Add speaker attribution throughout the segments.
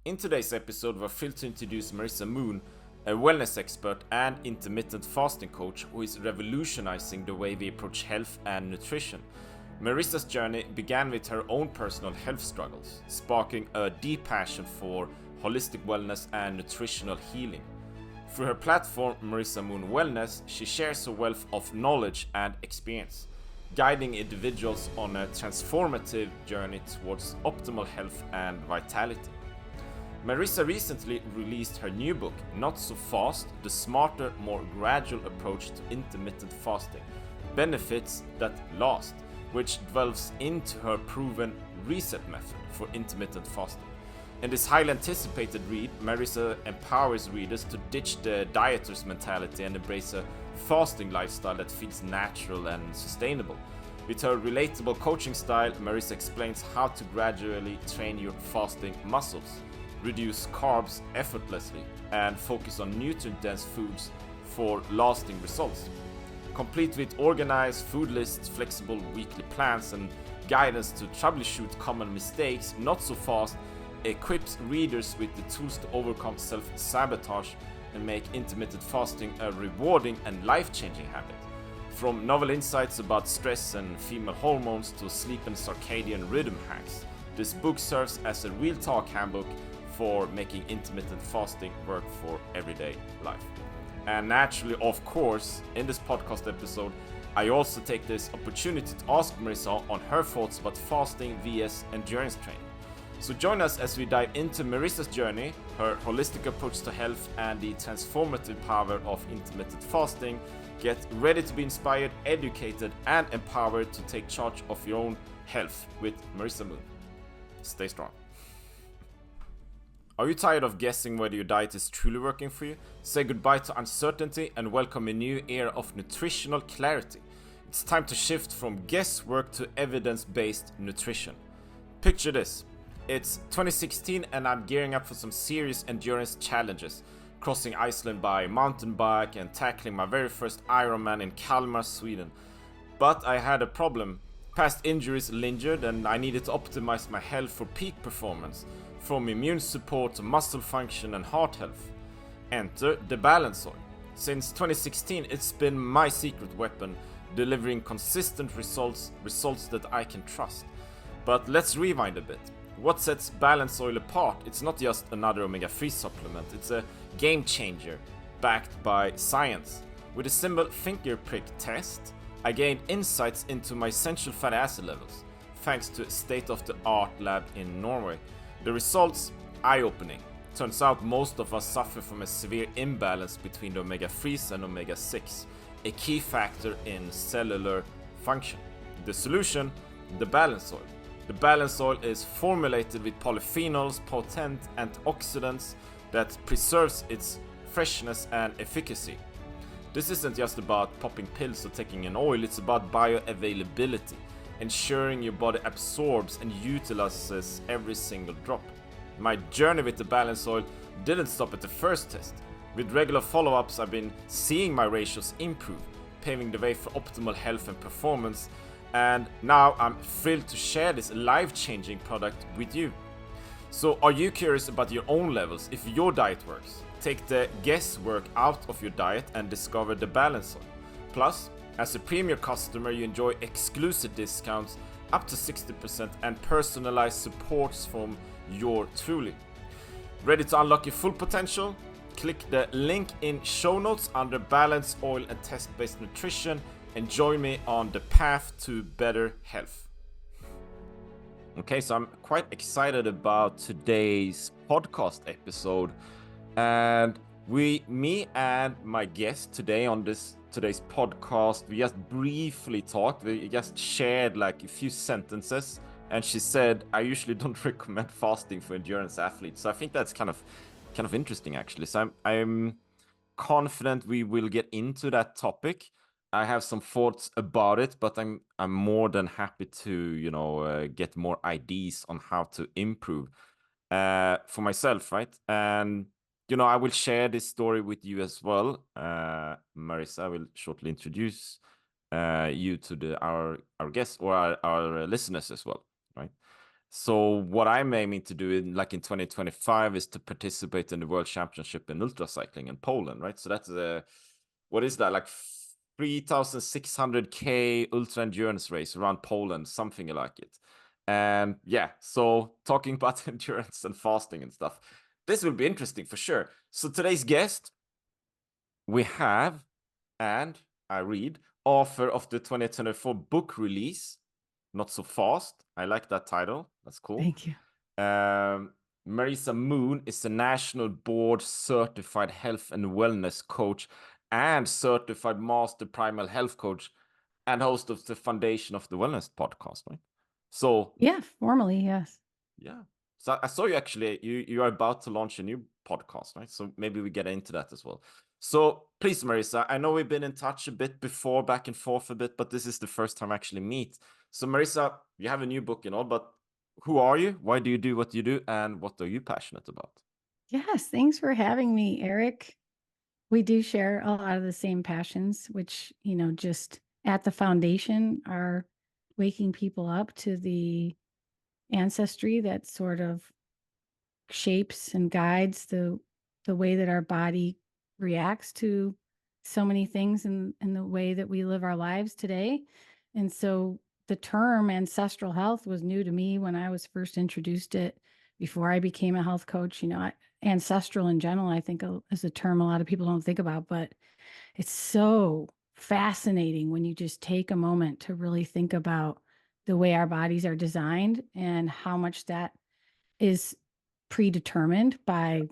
Speaker 1: In today's episode, we're thrilled to introduce Marisa Moon, a wellness expert and intermittent fasting coach who is revolutionizing the way we approach health and nutrition. Marisa's journey began with her own personal health struggles, sparking a deep passion for holistic wellness and nutritional healing. Through her platform, Marisa Moon Wellness, she shares a wealth of knowledge and experience, guiding individuals on a transformative journey towards optimal health and vitality. Marisa recently released her new book, Not So Fast: The Smarter, More Gradual Approach to Intermittent Fasting Benefits That Last, which delves into her proven reset method for intermittent fasting. In this highly anticipated read, Marisa empowers readers to ditch the dieter's mentality and embrace a fasting lifestyle that feels natural and sustainable. With her relatable coaching style, Marisa explains how to gradually train your fasting muscles, reduce carbs effortlessly, and focus on nutrient-dense foods for lasting results. Complete with organized food lists, flexible weekly plans, and guidance to troubleshoot common mistakes, Not So Fast equips readers with the tools to overcome self-sabotage and make intermittent fasting a rewarding and life-changing habit. From novel insights about stress and female hormones to sleep and circadian rhythm hacks, this book serves as a real talk handbook for making intermittent fasting work for everyday life. And naturally, of course, in this podcast episode, I also take this opportunity to ask Marisa on her thoughts about fasting vs endurance training. So join us as we dive into Marisa's journey, her holistic approach to health, and the transformative power of intermittent fasting. Get ready to be inspired, educated, and empowered to take charge of your own health with Marisa Moon. Stay strong. Are you tired of guessing whether your diet is truly working for you? Say goodbye to uncertainty and welcome a new era of nutritional clarity. It's time to shift from guesswork to evidence-based nutrition. Picture this. It's 2016 and I'm gearing up for some serious endurance challenges, crossing Iceland by mountain bike and tackling my very first Ironman in Kalmar, Sweden. But I had a problem. Past injuries lingered and I needed to optimize my health for peak performance, from immune support to muscle function and heart health. Enter the balance oil. Since 2016, it's been my secret weapon, delivering consistent results that I can trust. But let's rewind a bit. What sets balance oil apart? It's not just another omega-3 supplement, it's a game changer, backed by science. With a simple finger prick test, I gained insights into my essential fatty acid levels, thanks to a state-of-the-art lab in Norway. The results, eye-opening. Turns out most of us suffer from a severe imbalance between the omega-3s and omega-6, a key factor in cellular function. The solution, the balance oil. The balance oil is formulated with polyphenols, potent antioxidants that preserves its freshness and efficacy. This isn't just about popping pills or taking an oil, it's about bioavailability, ensuring your body absorbs and utilizes every single drop. My journey with the balance oil didn't stop at the first test. With regular follow-ups, I've been seeing my ratios improve, paving the way for optimal health and performance, and now I'm thrilled to share this life-changing product with you. So are you curious about your own levels, if your diet works? Take the guesswork out of your diet and discover the balance oil. Plus, as a premier customer, you enjoy exclusive discounts up to 60% and personalized supports from your truly. Ready to unlock your full potential? Click the link in show notes under balance oil and test-based nutrition and join me on the path to better health. Okay, so I'm quite excited about today's podcast episode, and me and my guest today on today's podcast, we just briefly talked. We just shared like a few sentences, and she said, "I usually don't recommend fasting for endurance athletes." So I think that's kind of interesting, actually. So I'm confident we will get into that topic. I have some thoughts about it, but I'm more than happy to get more ideas on how to improve for myself, right? And I will share this story with you as well. Marisa will shortly introduce you to our guests or our listeners as well, right? So what I'm aiming to do in 2025 is to participate in the World Championship in ultra cycling in Poland, right? So that's what is that, like 3,600K ultra endurance race around Poland, something like it. And yeah, so talking about endurance and fasting and stuff, this will be interesting for sure. So today's guest we have, and I read, author of the 2024 book release, Not So Fast. I like that title. That's cool.
Speaker 2: Thank you.
Speaker 1: Um, Marisa Moon is a national board certified health and wellness coach and certified master primal health coach and host of the Foundation of the Wellness podcast, right? So
Speaker 2: Yeah, formally, yes.
Speaker 1: yeah. So I saw you actually, you are about to launch a new podcast, right? So maybe we get into that as well. So please, Marisa, I know we've been in touch a bit before, back and forth a bit, but this is the first time I actually meet. So Marisa, you have a new book and all, but who are you? Why do you do what you do? And what are you passionate about?
Speaker 2: Yes, thanks for having me, Eric. We do share a lot of the same passions, which, just at the foundation are waking people up to the ancestry that sort of shapes and guides the way that our body reacts to so many things in the way that we live our lives today. And so the term ancestral health was new to me when I was first introduced it before I became a health coach. Ancestral in general, I think is a term a lot of people don't think about, but it's so fascinating when you just take a moment to really think about the way our bodies are designed and how much that is predetermined by,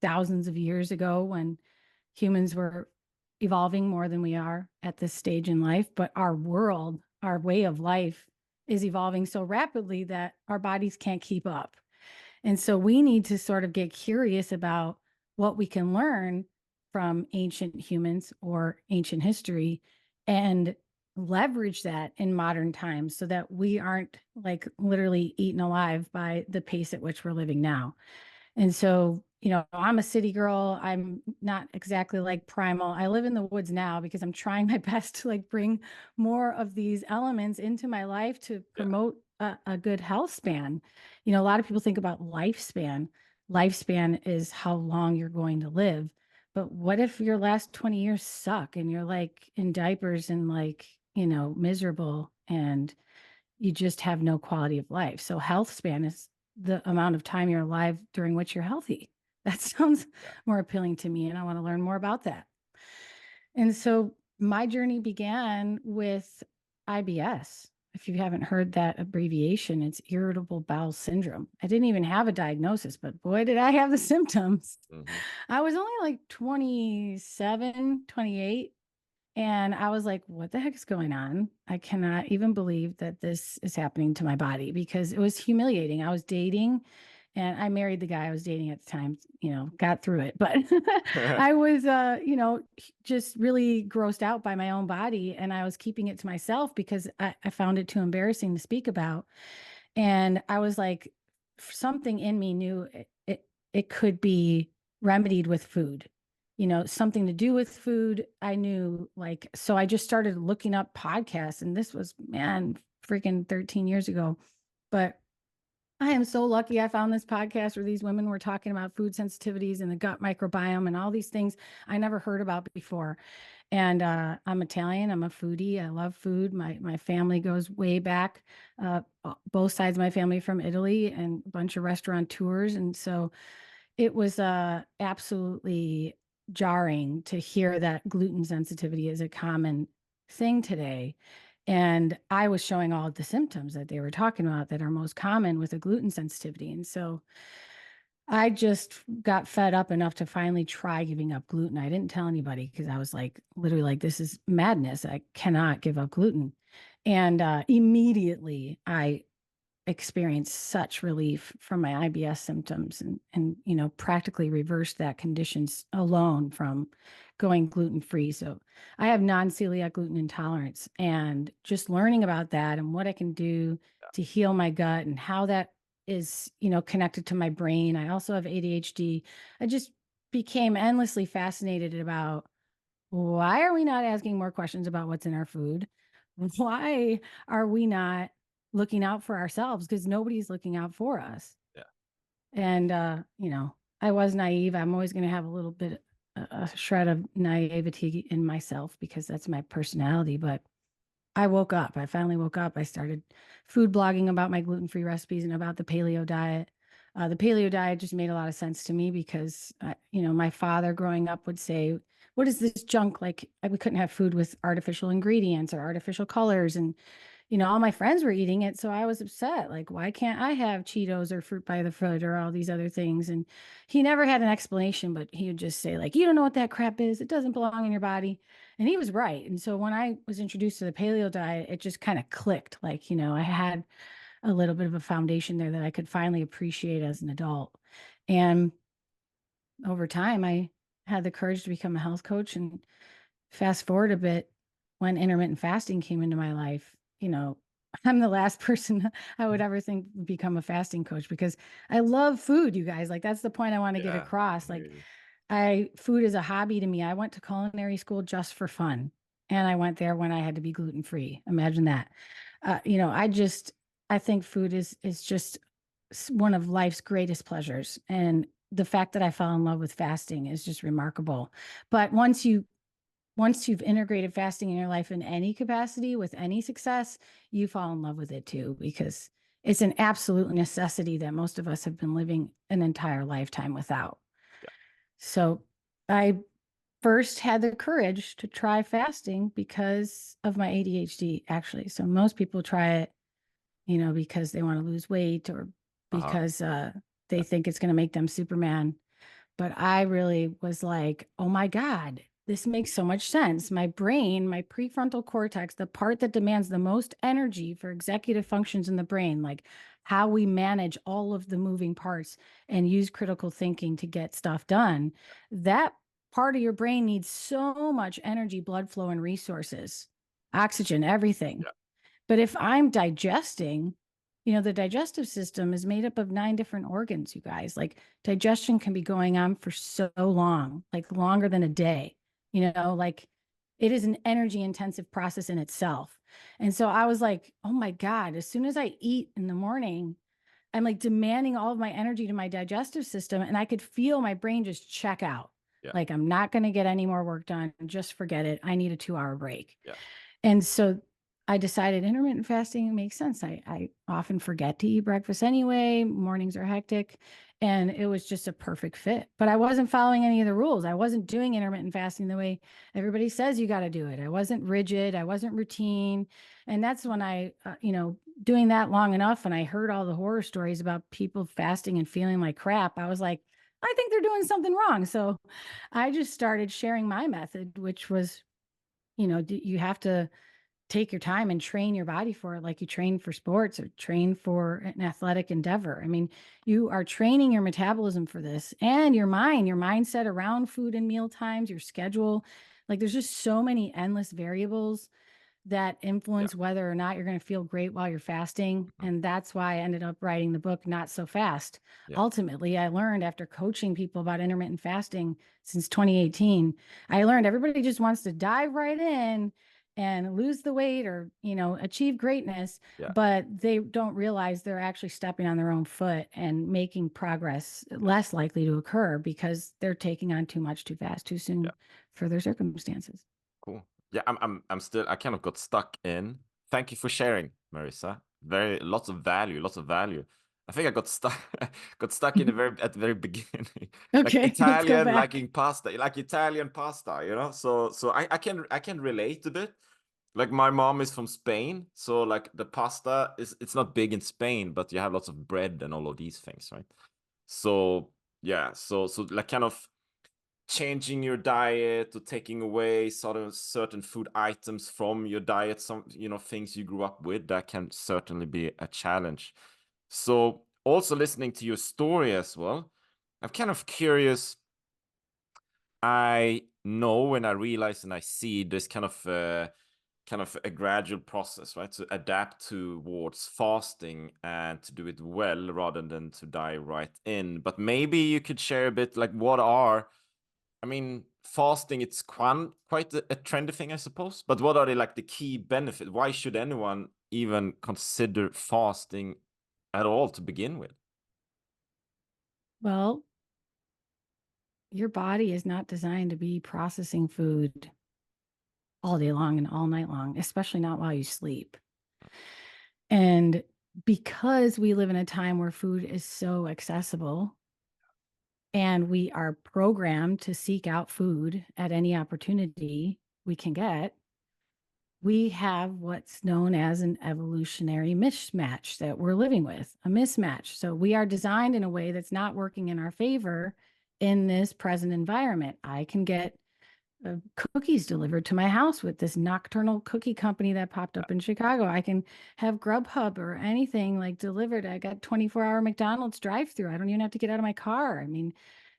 Speaker 2: thousands of years ago when humans were evolving more than we are at this stage in life. But our world, our way of life is evolving so rapidly that our bodies can't keep up. And so we need to sort of get curious about what we can learn from ancient humans or ancient history and leverage that in modern times so that we aren't like literally eaten alive by the pace at which we're living now. And so, I'm a city girl. I'm not exactly like Primal. I live in the woods now because I'm trying my best to like bring more of these elements into my life to
Speaker 1: Yeah.
Speaker 2: promote a good health span. A lot of people think about lifespan. Lifespan is how long you're going to live. But what if your last 20 years suck and you're like in diapers and like, miserable and you just have no quality of life? So health span is the amount of time you're alive during which you're healthy. That sounds
Speaker 1: Yeah.
Speaker 2: more appealing to me, and I want to learn more about that. And so my journey began with IBS. If you haven't heard that abbreviation, it's irritable bowel syndrome. I didn't even have a diagnosis, but boy, did I have the symptoms.
Speaker 1: Mm-hmm.
Speaker 2: I was only like 27, 28. And I was like, what the heck is going on? I cannot even believe that this is happening to my body because it was humiliating. I was dating and I married the guy I was dating at the time, got through it. But I was, just really grossed out by my own body. And I was keeping it to myself because I found it too embarrassing to speak about. And I was like, something in me knew it could be remedied with food, something to do with food. I knew like, so I just started looking up podcasts, and this was, man, freaking 13 years ago. But I am so lucky I found this podcast where these women were talking about food sensitivities and the gut microbiome and all these things I never heard about before. And I'm Italian. I'm a foodie. I love food. My family goes way back. Both sides of my family from Italy and a bunch of restaurateurs. And so it was absolutely jarring to hear that gluten sensitivity is a common thing today. And I was showing all of the symptoms that they were talking about that are most common with a gluten sensitivity. And so I just got fed up enough to finally try giving up gluten. I didn't tell anybody because I was like, literally, like, this is madness. I cannot give up gluten. And immediately I experienced such relief from my IBS symptoms and practically reversed that condition alone from going gluten free. So I have non-celiac gluten intolerance, and just learning about that and what I can do to heal my gut and how that is, connected to my brain. I also have ADHD. I just became endlessly fascinated about why are we not asking more questions about what's in our food? Why are we not looking out for ourselves because nobody's looking out for us.
Speaker 1: Yeah.
Speaker 2: And, I was naive. I'm always going to have a little bit, a shred of naivety in myself because that's my personality. But I woke up. I finally woke up. I started food blogging about my gluten-free recipes and about the paleo diet. The paleo diet just made a lot of sense to me because, my father growing up would say, "What is this junk?" Like we couldn't have food with artificial ingredients or artificial colors, and all my friends were eating it. So I was upset. Like, why can't I have Cheetos or fruit by the foot or all these other things? And he never had an explanation, but he would just say, like, you don't know what that crap is. It doesn't belong in your body. And he was right. And so when I was introduced to the paleo diet, it just kind of clicked. Like, I had a little bit of a foundation there that I could finally appreciate as an adult. And over time, I had the courage to become a health coach. And fast forward a bit, when intermittent fasting came into my life, I'm the last person I would ever think would become a fasting coach because I love food, you guys. Like that's the point I want to get
Speaker 1: Yeah.
Speaker 2: across. Like
Speaker 1: Really.
Speaker 2: food is a hobby to me. I went to culinary school just for fun. And I went there when I had to be gluten free. Imagine that. I think food is just one of life's greatest pleasures. And the fact that I fell in love with fasting is just remarkable. But once you've integrated fasting in your life in any capacity with any success, you fall in love with it too, because it's an absolute necessity that most of us have been living an entire lifetime without.
Speaker 1: Yeah.
Speaker 2: So I first had the courage to try fasting because of my ADHD, actually. So most people try it, because they want to lose weight or
Speaker 1: Uh-huh.
Speaker 2: because they
Speaker 1: Yeah.
Speaker 2: think it's going to make them Superman. But I really was like, oh my God, this makes so much sense. My brain, my prefrontal cortex, the part that demands the most energy for executive functions in the brain, like how we manage all of the moving parts and use critical thinking to get stuff done, that part of your brain needs so much energy, blood flow, and resources, oxygen, everything.
Speaker 1: Yeah.
Speaker 2: But if I'm digesting, the digestive system is made up of 9 different organs, you guys. Like digestion can be going on for so long, like longer than a day, like it is an energy intensive process in itself. And so I was like, oh my God, as soon as I eat in the morning, I'm like demanding all of my energy to my digestive system. And I could feel my brain just check out.
Speaker 1: Yeah.
Speaker 2: Like, I'm not going to get any more work done. Just forget it. I need a 2 hour break.
Speaker 1: Yeah.
Speaker 2: And so I decided intermittent fasting makes sense. I often forget to eat breakfast anyway. Mornings are hectic. And it was just a perfect fit. But I wasn't following any of the rules. I wasn't doing intermittent fasting the way everybody says you got to do it. I wasn't rigid. I wasn't routine. And that's when doing that long enough and I heard all the horror stories about people fasting and feeling like crap. I was like, I think they're doing something wrong. So I just started sharing my method, which was, you have to take your time and train your body for it like you train for sports or train for an athletic endeavor. I mean, you are training your metabolism for this and your mindset around food and meal times, your schedule. Like there's just so many endless variables that
Speaker 1: Yeah.
Speaker 2: influence whether or not you're going to feel great while you're fasting.
Speaker 1: Mhm.
Speaker 2: And that's why I ended up writing the book, Not So Fast.
Speaker 1: Yeah.
Speaker 2: Ultimately, I learned after coaching people about intermittent fasting since 2018, I learned everybody just wants to dive right in and lose the weight or, achieve greatness,
Speaker 1: Yeah.
Speaker 2: but they don't realize they're actually stepping on their own foot and making progress less likely to occur because they're taking on too much too fast, too soon
Speaker 1: Yeah.
Speaker 2: for their circumstances.
Speaker 1: Cool. Yeah, I'm still, I kind of got stuck in. Thank you for sharing, Marisa. Very lots of value, lots of value. I think I got stuck got stuck in at the very beginning. Like
Speaker 2: Okay, let's go
Speaker 1: Italian
Speaker 2: back.
Speaker 1: liking pasta, like Italian pasta, So I can relate a bit. Like my mom is from Spain, so like the pasta is it's not big in Spain, but you have lots of bread and all of these things, right? So yeah, so like kind of changing your diet or taking away sort of certain food items from your diet, some things you grew up with, that can certainly be a challenge. So also listening to your story as well, I'm kind of curious. I know when I realize and I see this kind of a gradual process, right? To adapt towards fasting and to do it well rather than to dive right in. But maybe you could share a bit like I mean, fasting, quite a trendy thing, I suppose. But what are the key benefits? Why should anyone even consider fasting at all to begin with?
Speaker 2: Well, your body is not designed to be processing food all day long and all night long, especially not while you sleep. And because we live in a time where food is so accessible and we are programmed to seek out food at any opportunity we can get, we have what's known as an evolutionary mismatch that we're living with, a mismatch. So we are designed in a way that's not working in our favor in this present environment. I can get cookies delivered to my house with this nocturnal cookie company that popped up in Chicago. I can have Grubhub or anything like delivered. I got 24-hour McDonald's drive-through. I don't even have to get out of my car. I mean,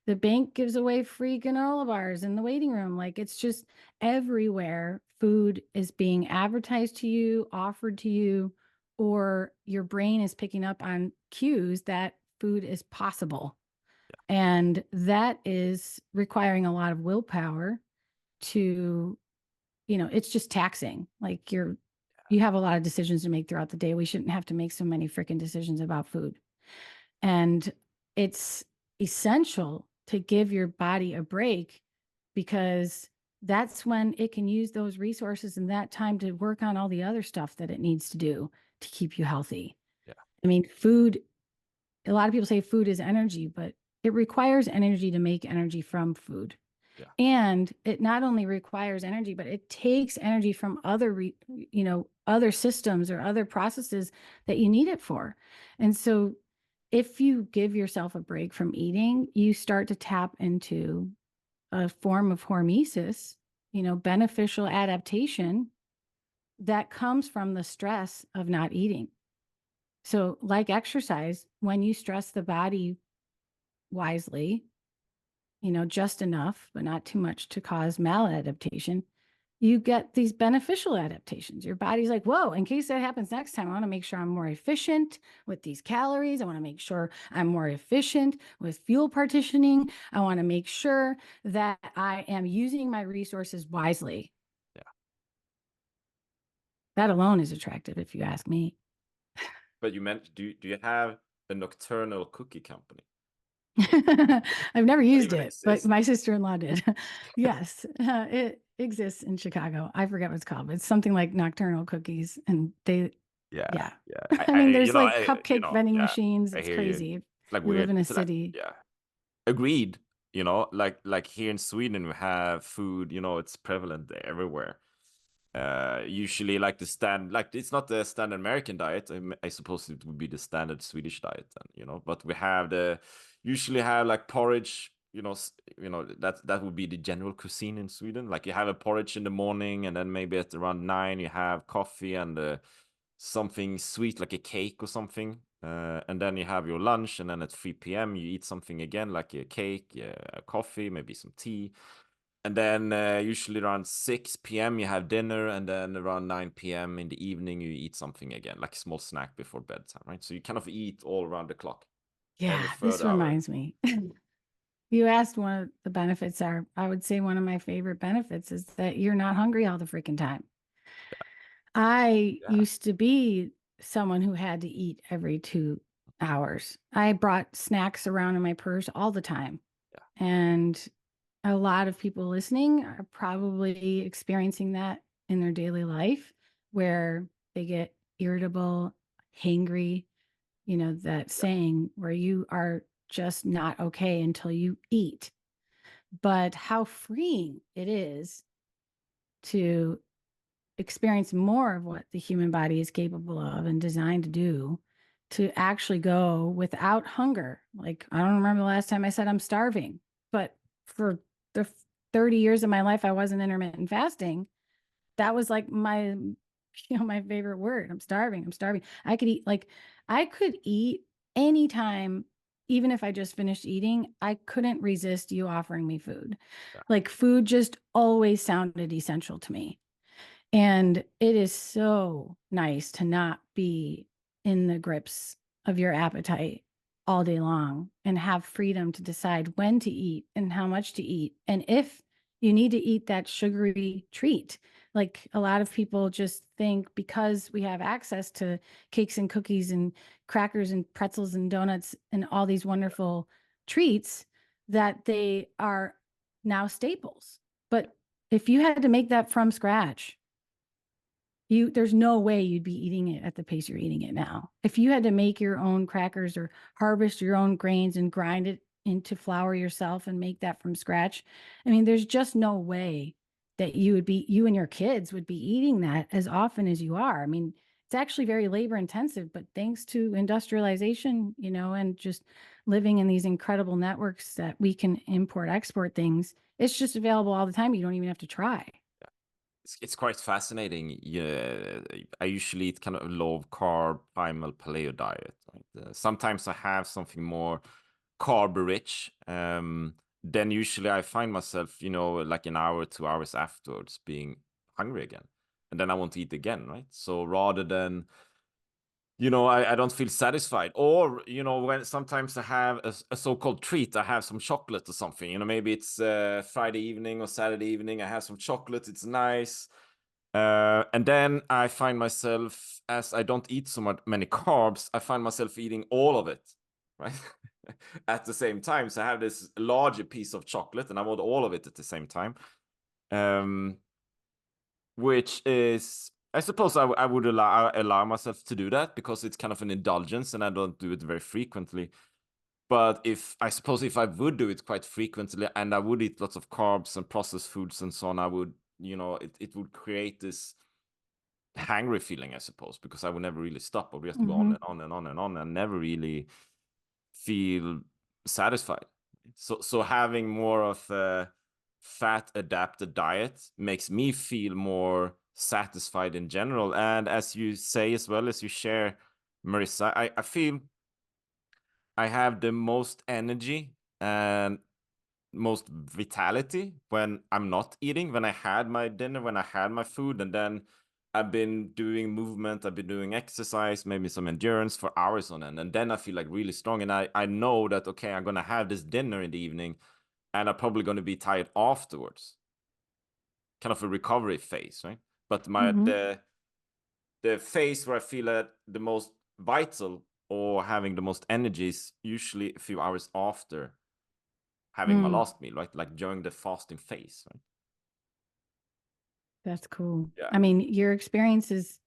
Speaker 2: the bank gives away free granola bars in the waiting room. Like, it's just everywhere. Food is being advertised to you, offered to you, or your brain is picking up on cues that food is possible. And that is requiring a lot of willpower to, it's just taxing. Like, you have a lot of decisions to make throughout the day. We shouldn't have to make so many freaking decisions about food. And it's essential to give your body a break, because that's when it can use those resources and that time to work on all the other stuff that it needs to do to keep you healthy.
Speaker 1: Yeah.
Speaker 2: I mean, food, a lot of people say food is energy, but it requires energy to make energy from food.
Speaker 1: Yeah.
Speaker 2: And it not only requires energy, but it takes energy from other systems or other processes that you need it for. And so if you give yourself a break from eating, you start to tap into a form of hormesis, beneficial adaptation that comes from the stress of not eating. So, like exercise, when you stress the body wisely, just enough, but not too much to cause maladaptation, you get these beneficial adaptations. Your body's like, whoa, in case that happens next time, I want to make sure I'm more efficient with these calories. I want to make sure I'm more efficient with fuel partitioning. I want to make sure that I am using my resources wisely.
Speaker 1: Yeah.
Speaker 2: That alone is attractive, if you ask me.
Speaker 1: But you meant, do you have a nocturnal cookie company?
Speaker 2: I've never
Speaker 1: That
Speaker 2: used
Speaker 1: even
Speaker 2: it, but
Speaker 1: exists?
Speaker 2: my sister-in-law did. Yes, it exists in Chicago. I forget what it's called, but it's something like Nocturnal Cookies, and
Speaker 1: Yeah,
Speaker 2: yeah.
Speaker 1: yeah.
Speaker 2: I mean, there's like cupcake vending
Speaker 1: Yeah,
Speaker 2: machines.
Speaker 1: I
Speaker 2: It's
Speaker 1: hear you.
Speaker 2: crazy.
Speaker 1: It's like
Speaker 2: We live
Speaker 1: weird.
Speaker 2: in a
Speaker 1: It's like,
Speaker 2: city.
Speaker 1: yeah, agreed. Like here in Sweden, we have food. It's prevalent everywhere. Usually like like it's not the standard American diet. I suppose it would be the standard Swedish diet, then. But we usually have like porridge. That would be the general cuisine in Sweden. Like you have a porridge in the morning, and then maybe at around 9 you have coffee and something sweet like a cake or something. And then you have your lunch, and then at 3 p.m. you eat something again, like a cake, a coffee, maybe some tea. And then usually around 6 p.m. you have dinner, and then around 9 p.m. in the evening you eat something again, like a small snack before bedtime, right? So you kind of eat all around the clock, every
Speaker 2: Yeah,
Speaker 1: third
Speaker 2: this
Speaker 1: hour.
Speaker 2: reminds me. You asked one of the benefits are, I would say one of my favorite benefits is that you're not hungry all the freaking time. I
Speaker 1: Yeah,
Speaker 2: used to be someone who had to eat every 2 hours. I brought snacks around in my purse all the time.
Speaker 1: yeah,
Speaker 2: And a lot of people listening are probably experiencing that in their daily life, where they get irritable, hangry, that
Speaker 1: yeah,
Speaker 2: saying where you are just not okay until you eat. But how freeing it is to experience more of what the human body is capable of and designed to do, to actually go without hunger. Like, I don't remember the last time I said I'm starving, but for the 30 years of my life I wasn't intermittent fasting, that was like my favorite word. I'm starving. I'm starving. I could eat anytime, even if I just finished eating. I couldn't resist you offering me food.
Speaker 1: yeah,
Speaker 2: Like, food just always sounded essential to me. And it is so nice to not be in the grips of your appetite all day long and have freedom to decide when to eat and how much to eat. And if you need to eat that sugary treat, Like a lot of people just think because we have access to cakes and cookies and crackers and pretzels and donuts and all these wonderful treats that they are now staples. But if you had to make that from scratch, there's no way you'd be eating it at the pace you're eating it now. If you had to make your own crackers or harvest your own grains and grind it into flour yourself and make that from scratch, I mean, there's just no way that you and your kids would be eating that as often as you are. I mean, it's actually very labor intensive, but thanks to industrialization, and just living in these incredible networks that we can import, export things, it's just available all the time. You don't even have to try.
Speaker 1: It's quite fascinating. Yeah, I usually eat kind of a low carb primal paleo diet. Right? Sometimes I have something more carb rich. Then usually I find myself, like an hour, 2 hours afterwards, being hungry again, and then I want to eat again. Right. So rather than I don't feel satisfied. Or, when sometimes I have a so-called treat, I have some chocolate or something, maybe it's Friday evening or Saturday evening, I have some chocolate, it's nice. And then I find myself, as I don't eat so many carbs, I find myself eating all of it, right? At the same time. So I have this larger piece of chocolate and I want all of it at the same time. Which is, I suppose I would allow myself to do that because it's kind of an indulgence and I don't do it very frequently. But if I would do it quite frequently and I would eat lots of carbs and processed foods and so on, I would, it would create this hangry feeling, I suppose, because I would never really stop. I would just go on and on and on and on and never really feel satisfied. So having more of a fat adapted diet makes me feel more satisfied in general. And as you say, as well as you share, Marissa, I feel I have the most energy and most vitality when I'm not eating, when I had my dinner, when I had my food, and then I've been doing movement, I've been doing exercise, maybe some endurance for hours on end. And then I feel like really strong. And I know that, okay, I'm going to have this dinner in the evening and I'm probably going to be tired afterwards. Kind of a recovery phase, right? But the phase where I feel the most vital or having the most energy is usually a few hours after having my last meal, right? Like during the fasting phase, right?
Speaker 2: That's cool.
Speaker 1: Yeah.
Speaker 2: I mean, your experience is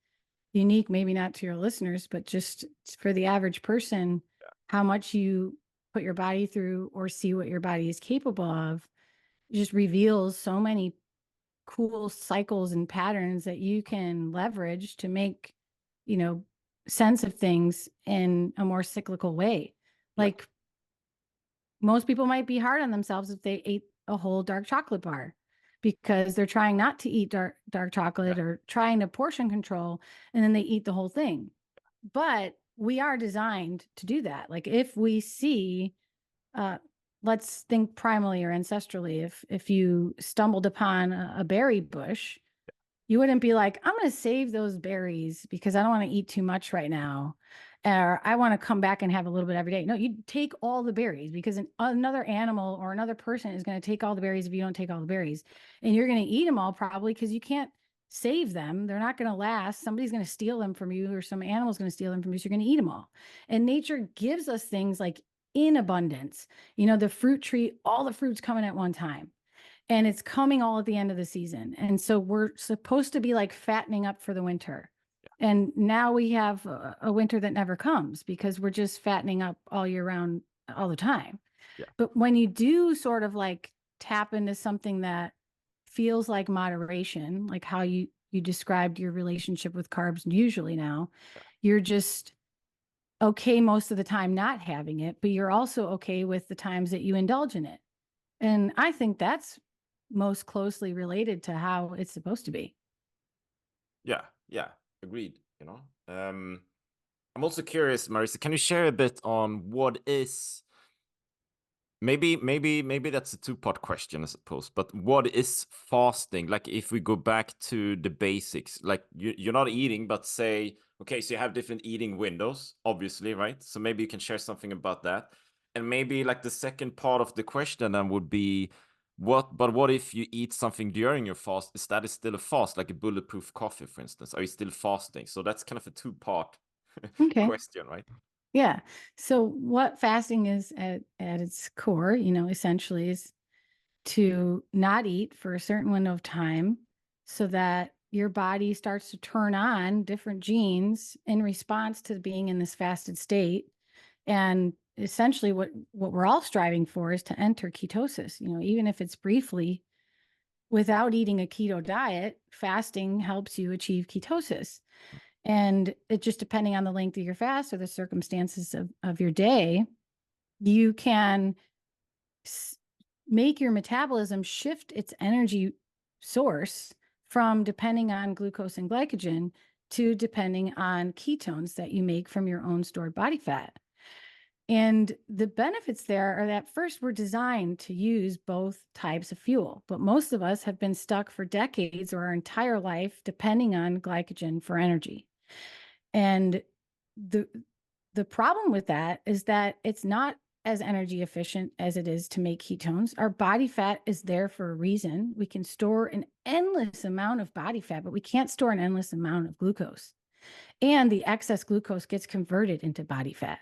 Speaker 2: unique, maybe not to your listeners, but just for the average person, how much you put your body through or see what your body is capable of just reveals so many cool cycles and patterns that you can leverage to make, sense of things in a more cyclical way.
Speaker 1: Yeah.
Speaker 2: Like most people might be hard on themselves if they ate a whole dark chocolate bar because they're trying not to eat dark chocolate or trying to portion control, and then they eat the whole thing. But we are designed to do that. Like if we see, let's think primally or ancestrally, if you stumbled upon a berry bush, you wouldn't be like, I'm going to save those berries because I don't want to eat too much right now. Or I want to come back and have a little bit every day. No, you take all the berries because another animal or another person is going to take all the berries if you don't take all the berries. And you're going to eat them all probably because you can't save them. They're not going to last. Somebody's going to steal them from you or some animal's going to steal them from you. So you're going to eat them all. And nature gives us things like in abundance. The fruit tree, all the fruits coming at one time, and it's coming all at the end of the season. And so we're supposed to be like fattening up for the winter. And now we have a winter that never comes because we're just fattening up all year round, all the time.
Speaker 1: Yeah.
Speaker 2: But when you do sort of like tap into something that feels like moderation, like how you described your relationship with carbs usually now, you're just okay most of the time not having it, but you're also okay with the times that you indulge in it. And I think that's most closely related to how it's supposed to be.
Speaker 1: Yeah, agreed. I'm also curious, Marisa, can you share a bit on what is maybe that's a two-part question, I suppose, but what is fasting? Like if we go back to the basics, like you're not eating, but say, okay, so you have different eating windows, obviously, right? So maybe you can share something about that. And maybe like the second part of the question then would be What if you eat something during your fast? Is that still a fast, like a bulletproof coffee, for instance? Are you still fasting? So that's kind of a two-part
Speaker 2: Okay.
Speaker 1: question, right?
Speaker 2: Yeah. So what fasting is at its core, essentially is to not eat for a certain window of time so that your body starts to turn on different genes in response to being in this fasted state. And essentially what we're all striving for is to enter ketosis, even if it's briefly. Without eating a keto diet, fasting helps you achieve ketosis. And it just depending on the length of your fast or the circumstances of your day, you can make your metabolism shift its energy source from depending on glucose and glycogen to depending on ketones that you make from your own stored body fat. And the benefits there are that first, we're designed to use both types of fuel, but most of us have been stuck for decades or our entire life depending on glycogen for energy. And the problem with that is that it's not as energy efficient as it is to make ketones. Our body fat is there for a reason. We can store an endless amount of body fat, but we can't store an endless amount of glucose. And the excess glucose gets converted into body fat.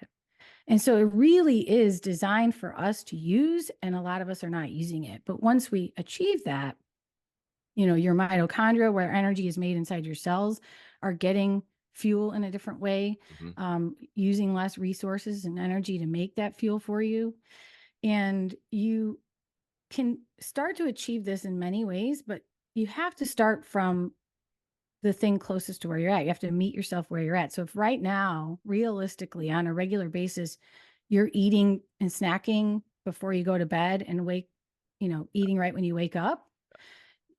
Speaker 2: And so it really is designed for us to use, and a lot of us are not using it. But once we achieve that, your mitochondria, where energy is made inside your cells, are getting fuel in a different way, using less resources and energy to make that fuel for you. And you can start to achieve this in many ways, but you have to start from the thing closest to where you're at. You have to meet yourself where you're at. So if right now, realistically, on a regular basis, you're eating and snacking before you go to bed and eating right when you wake up,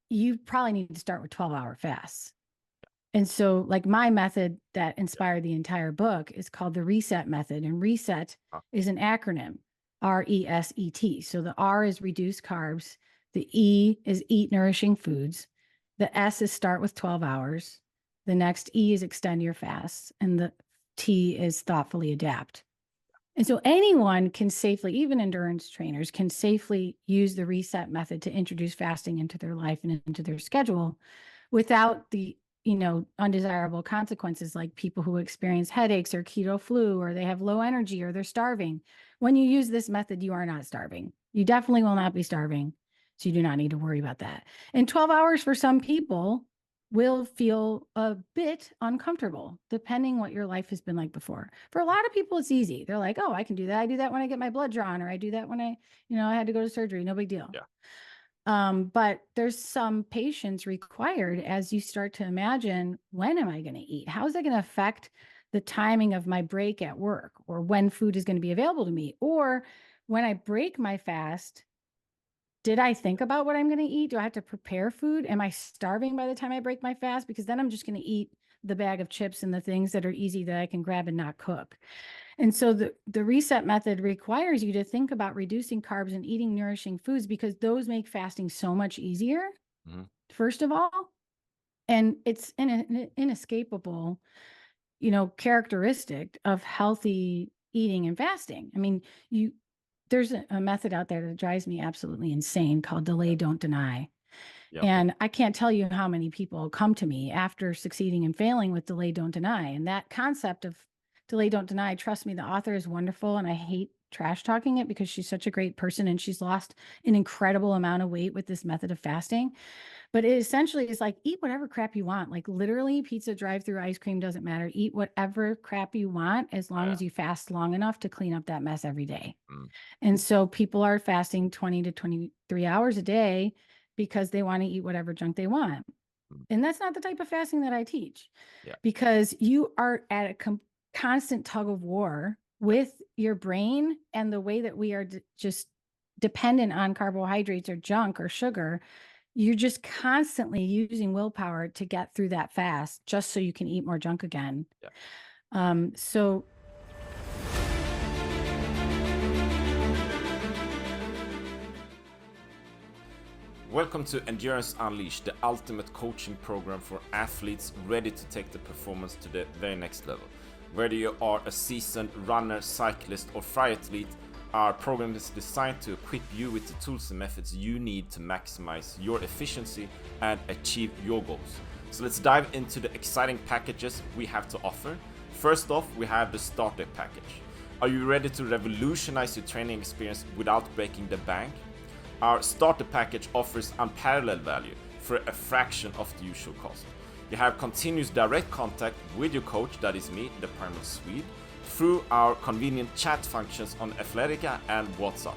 Speaker 2: you probably need to start with 12-hour fasts. And so like my method that inspired the entire book is called the RESET method. And RESET is an acronym, RESET. So the R is reduce carbs. The E is eat nourishing foods. The S is start with 12 hours. The next E is extend your fast. And the T is thoughtfully adapt. And so anyone can safely, even endurance trainers, can safely use the RESET method to introduce fasting into their life and into their schedule without the undesirable consequences, like people who experience headaches or keto flu, or they have low energy, or they're starving. When you use this method, you are not starving. You definitely will not be starving. So you do not need to worry about that. And 12 hours for some people will feel a bit uncomfortable, depending what your life has been like before. For a lot of people, it's easy. They're like, oh, I can do that. I do that when I get my blood drawn, or I do that when I had to go to surgery. No big deal.
Speaker 1: Yeah.
Speaker 2: But there's some patience required as you start to imagine, when am I going to eat? How is that going to affect the timing of my break at work, or when food is going to be available to me? Or when I break my fast, did I think about what I'm going to eat? Do I have to prepare food? Am I starving by the time I break my fast? Because then I'm just going to eat the bag of chips and the things that are easy that I can grab and not cook. And so the RESET method requires you to think about reducing carbs and eating nourishing foods, because those make fasting so much easier, first of all. And it's an inescapable, characteristic of healthy eating and fasting. I mean, there's a method out there that drives me absolutely insane called delay, don't deny. And I can't tell you how many people come to me after succeeding and failing with delay, don't deny. And that concept of delay, don't deny, trust me, the author is wonderful. And I hate trash talking it because she's such a great person and she's lost an incredible amount of weight with this method of fasting. But it essentially is like, eat whatever crap you want. Like literally pizza, drive-through, ice cream, doesn't matter. Eat whatever crap you want as long as you fast long enough to clean up that mess every day. And so people are fasting 20 to 23 hours a day because they want to eat whatever junk they want. And that's not the type of fasting that I teach, because you are at a constant tug of war with your brain, and the way that we are just dependent on carbohydrates or junk or sugar. You're just constantly using willpower to get through that fast just so you can eat more junk again. So
Speaker 1: Welcome to Endurance Unleashed, the ultimate coaching program for athletes ready to take the performance to the very next level. Whether you are a seasoned runner, cyclist, or triathlete, Our program is designed to equip you with the tools and methods you need to maximize your efficiency and achieve your goals. So let's dive into the exciting packages we have to offer. First off, we have the starter package. Are you ready to revolutionize your training experience without breaking the bank? Our starter package offers unparalleled value for a fraction of the usual cost. You have continuous direct contact with your coach, that is me, the Primal Swede, through our convenient chat functions on Athletica and WhatsApp.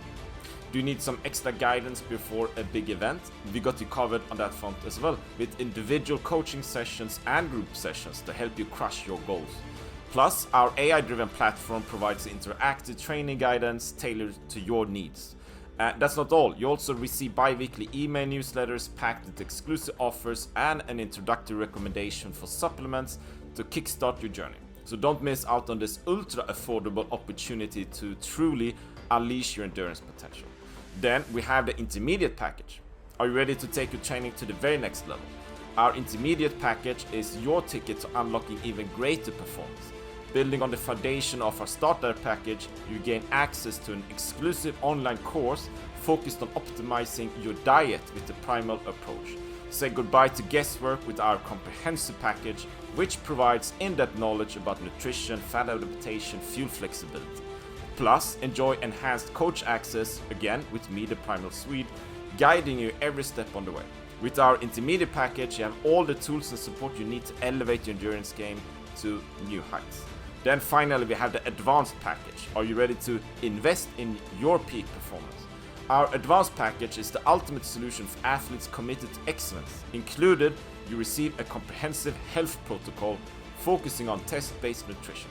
Speaker 1: Do you need some extra guidance before a big event? We got you covered on that front as well, with individual coaching sessions and group sessions to help you crush your goals. Plus, our AI-driven platform provides interactive training guidance tailored to your needs. That's not all. You also receive bi-weekly email newsletters packed with exclusive offers and an introductory recommendation for supplements to kickstart your journey. So don't miss out on this ultra affordable opportunity to truly unleash your endurance potential. Then we have the intermediate package. Are you ready to take your training to the very next level? Our intermediate package is your ticket to unlocking even greater performance. Building on the foundation of our starter package, you gain access to an exclusive online course focused on optimizing your diet with the Primal approach. Say goodbye to guesswork with our comprehensive package, which provides in-depth knowledge about nutrition, fat adaptation, fuel flexibility. Plus, enjoy enhanced coach access, again with me, the Primal Swede, guiding you every step on the way. With our intermediate package, you have all the tools and support you need to elevate your endurance game to new heights. Then finally, we have the advanced package. Are you ready to invest in your peak performance? Our advanced package is the ultimate solution for athletes committed to excellence. Included, you receive a comprehensive health protocol focusing on test-based nutrition,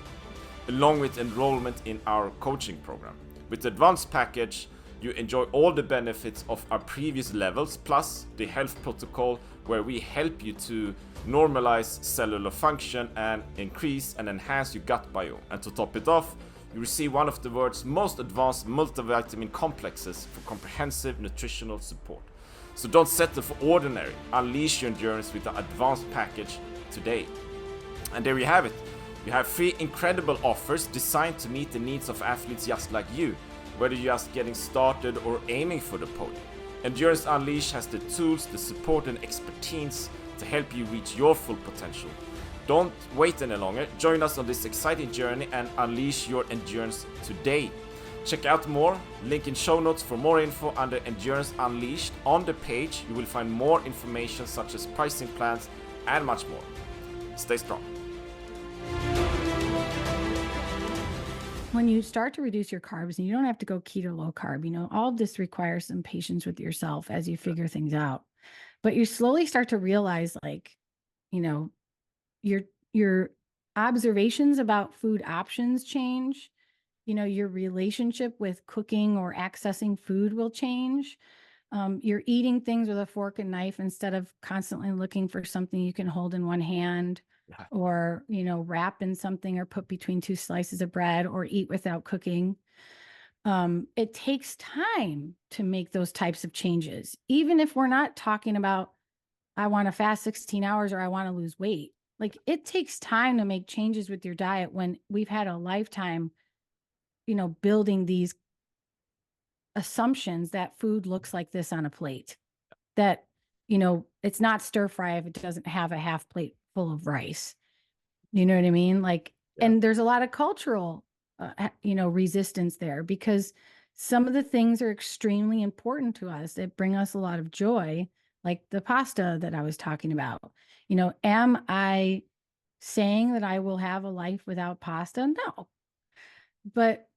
Speaker 1: along with enrollment in our coaching program. With the advanced package, you enjoy all the benefits of our previous levels, plus the health protocol, where we help you to normalize cellular function and increase and enhance your gut biome. And to top it off, you receive one of the world's most advanced multivitamin complexes for comprehensive nutritional support. So don't settle for ordinary. Unleash your endurance with the advanced package today. And there you have it. You have 3 incredible offers designed to meet the needs of athletes just like you, whether you're just getting started or aiming for the podium. Endurance Unleashed has the tools, the support and expertise to help you reach your full potential. Don't wait any longer. Join us on this exciting journey and unleash your endurance today. Check out more, link in show notes for more info under Endurance Unleashed. On the page, you will find more information such as pricing plans and much more. Stay strong.
Speaker 2: When you start to reduce your carbs, and you don't have to go keto low carb, all of this requires some patience with yourself as you figure things out. But you slowly start to realize, your observations about food options change. Your relationship with cooking or accessing food will change. You're eating things with a fork and knife instead of constantly looking for something you can hold in one hand, or, wrap in something or put between 2 slices of bread, or eat without cooking. It takes time to make those types of changes, even if we're not talking about, I want to fast 16 hours or I want to lose weight. Like, it takes time to make changes with your diet when we've had a lifetime, building these assumptions that food looks like this on a plate, that, it's not stir fry if it doesn't have a half plate full of rice. You know what I mean? And there's a lot of cultural, resistance there, because some of the things are extremely important to us that bring us a lot of joy, like the pasta that I was talking about. Am I saying that I will have a life without pasta? No. But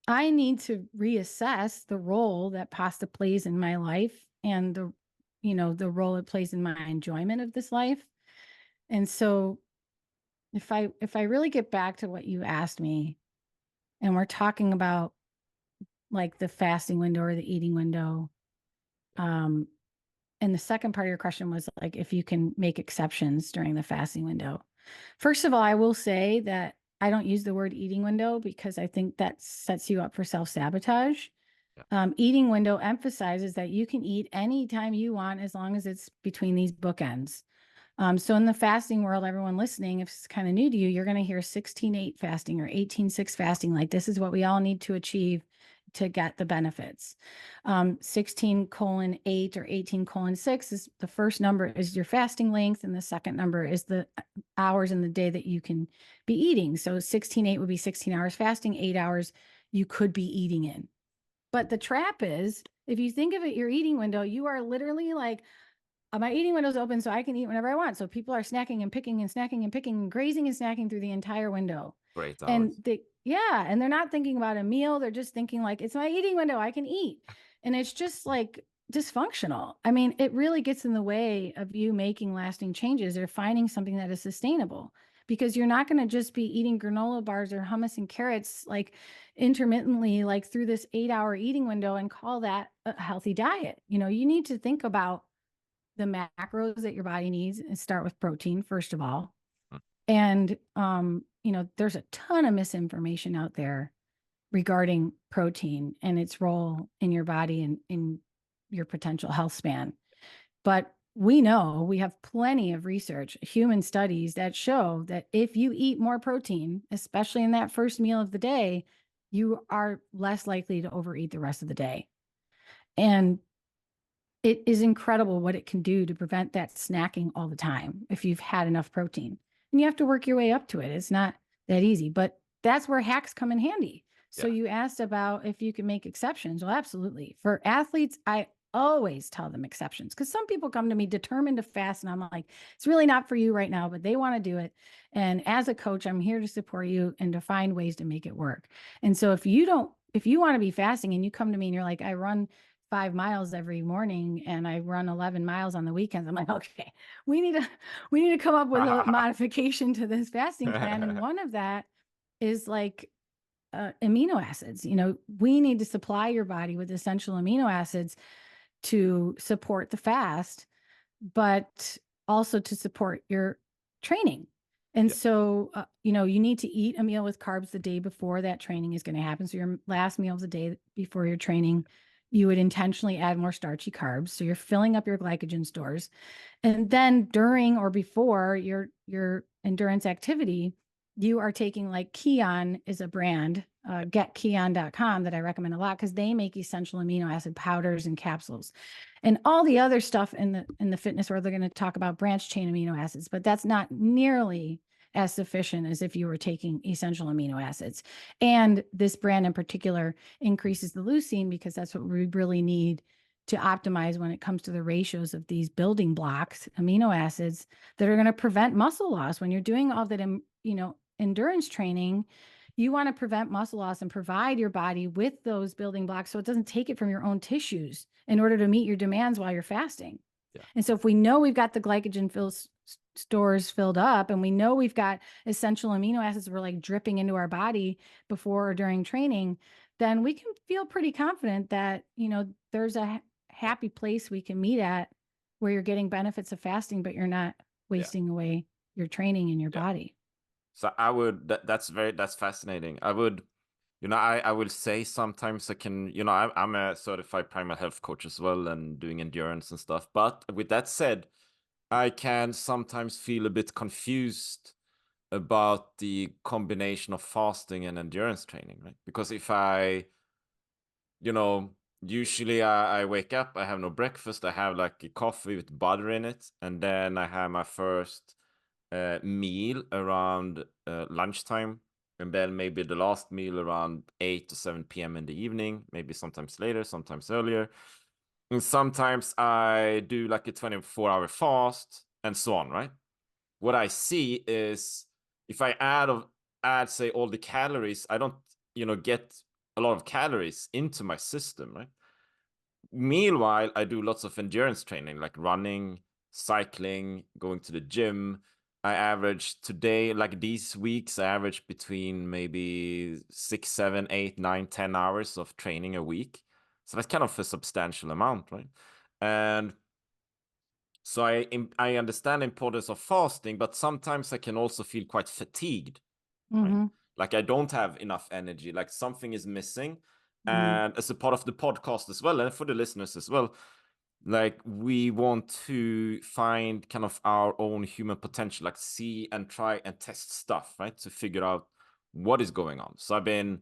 Speaker 2: I need to reassess the role that pasta plays in my life, and the role it plays in my enjoyment of this life. And so if I really get back to what you asked me, and we're talking about like the fasting window or the eating window, and the second part of your question was like, if you can make exceptions during the fasting window. First of all, I will say that I don't use the word eating window, because I think that sets you up for self-sabotage. Eating window emphasizes that you can eat anytime you want, as long as it's between these bookends. So in the fasting world, everyone listening, if it's kind of new to you, you're going to hear 16-8 fasting or 18-6 fasting. Like this is what we all need to achieve to get the benefits. 16:8 or 18:6 is the first number is your fasting length, and the second number is the hours in the day that you can be eating. So 16:8 would be 16 hours fasting, 8 hours you could be eating in. But the trap is, if you think of it, your eating window, you are literally like, my eating window's open so I can eat whenever I want. So people are snacking and picking and snacking and picking and grazing and snacking through the entire window.
Speaker 1: Great
Speaker 2: And
Speaker 1: hours.
Speaker 2: and they're not thinking about a meal. They're just thinking like, it's my eating window, I can eat. And it's just like dysfunctional. I mean, it really gets in the way of you making lasting changes or finding something that is sustainable, because you're not going to just be eating granola bars or hummus and carrots like intermittently, like through this 8-hour eating window and call that a healthy diet. You need to think about the macros that your body needs and start with protein, first of all. And, there's a ton of misinformation out there regarding protein and its role in your body and in your potential health span. But we know we have plenty of research, human studies that show that if you eat more protein, especially in that first meal of the day, you are less likely to overeat the rest of the day. And it is incredible what it can do to prevent that snacking all the time if you've had enough protein. And you have to work your way up to it. It's not that easy, but that's where hacks come in handy. So
Speaker 1: Yeah.
Speaker 2: you asked about if you can make exceptions. Well, absolutely. For athletes, I always tell them exceptions, because some people come to me determined to fast and I'm like, it's really not for you right now, but they want to do it. And as a coach, I'm here to support you and to find ways to make it work. And so if you want to be fasting and you come to me and you're like, I run 5 miles every morning and I run 11 miles on the weekends, I'm like, okay, we need to come up with a modification to this fasting plan. And one of that is like amino acids. We need to supply your body with essential amino acids to support the fast, but also to support your training. And
Speaker 1: Yeah.
Speaker 2: so, you need to eat a meal with carbs the day before that training is going to happen. So your last meal of the day before your training, you would intentionally add more starchy carbs. So you're filling up your glycogen stores. And then during or before your endurance activity, you are taking, like, Kion is a brand, getkion.com, that I recommend a lot, because they make essential amino acid powders and capsules. And all the other stuff in the fitness world, they're going to talk about branched chain amino acids, but that's not nearly as sufficient as if you were taking essential amino acids. And this brand in particular increases the leucine, because that's what we really need to optimize when it comes to the ratios of these building blocks, amino acids, that are going to prevent muscle loss. When you're doing all that, endurance training, you want to prevent muscle loss and provide your body with those building blocks so it doesn't take it from your own tissues in order to meet your demands while you're fasting.
Speaker 1: Yeah.
Speaker 2: And so if we know we've got the glycogen stores filled up, and we know we've got essential amino acids we're like dripping into our body before or during training, then we can feel pretty confident that, there's a happy place we can meet at where you're getting benefits of fasting, but you're not wasting away your training in your body.
Speaker 1: So that's fascinating. I will say sometimes I can, I'm a certified primal health coach as well and doing endurance and stuff. But with that said, I can sometimes feel a bit confused about the combination of fasting and endurance training, right? Because if usually I wake up, I have no breakfast, I have like a coffee with butter in it, and then I have my first meal around lunchtime, and then maybe the last meal around 8 to 7 p.m. in the evening, maybe sometimes later, sometimes earlier. And sometimes I do like a 24-hour fast and so on, right? What I see is if I add say all the calories, I don't, get a lot of calories into my system, right? Meanwhile, I do lots of endurance training, like running, cycling, going to the gym. I average today, like these weeks, I average between maybe 6, 7, 8, 9, 10 hours of training a week. So that's kind of a substantial amount, right? And so I understand the importance of fasting, but sometimes I can also feel quite fatigued, right?
Speaker 2: Mm-hmm.
Speaker 1: Like I don't have enough energy, like something is missing.
Speaker 2: Mm-hmm.
Speaker 1: And as a part of the podcast as well, and for the listeners as well, Like we want to find kind of our own human potential, like see and try and test stuff, right? To figure out what is going on. So I've been,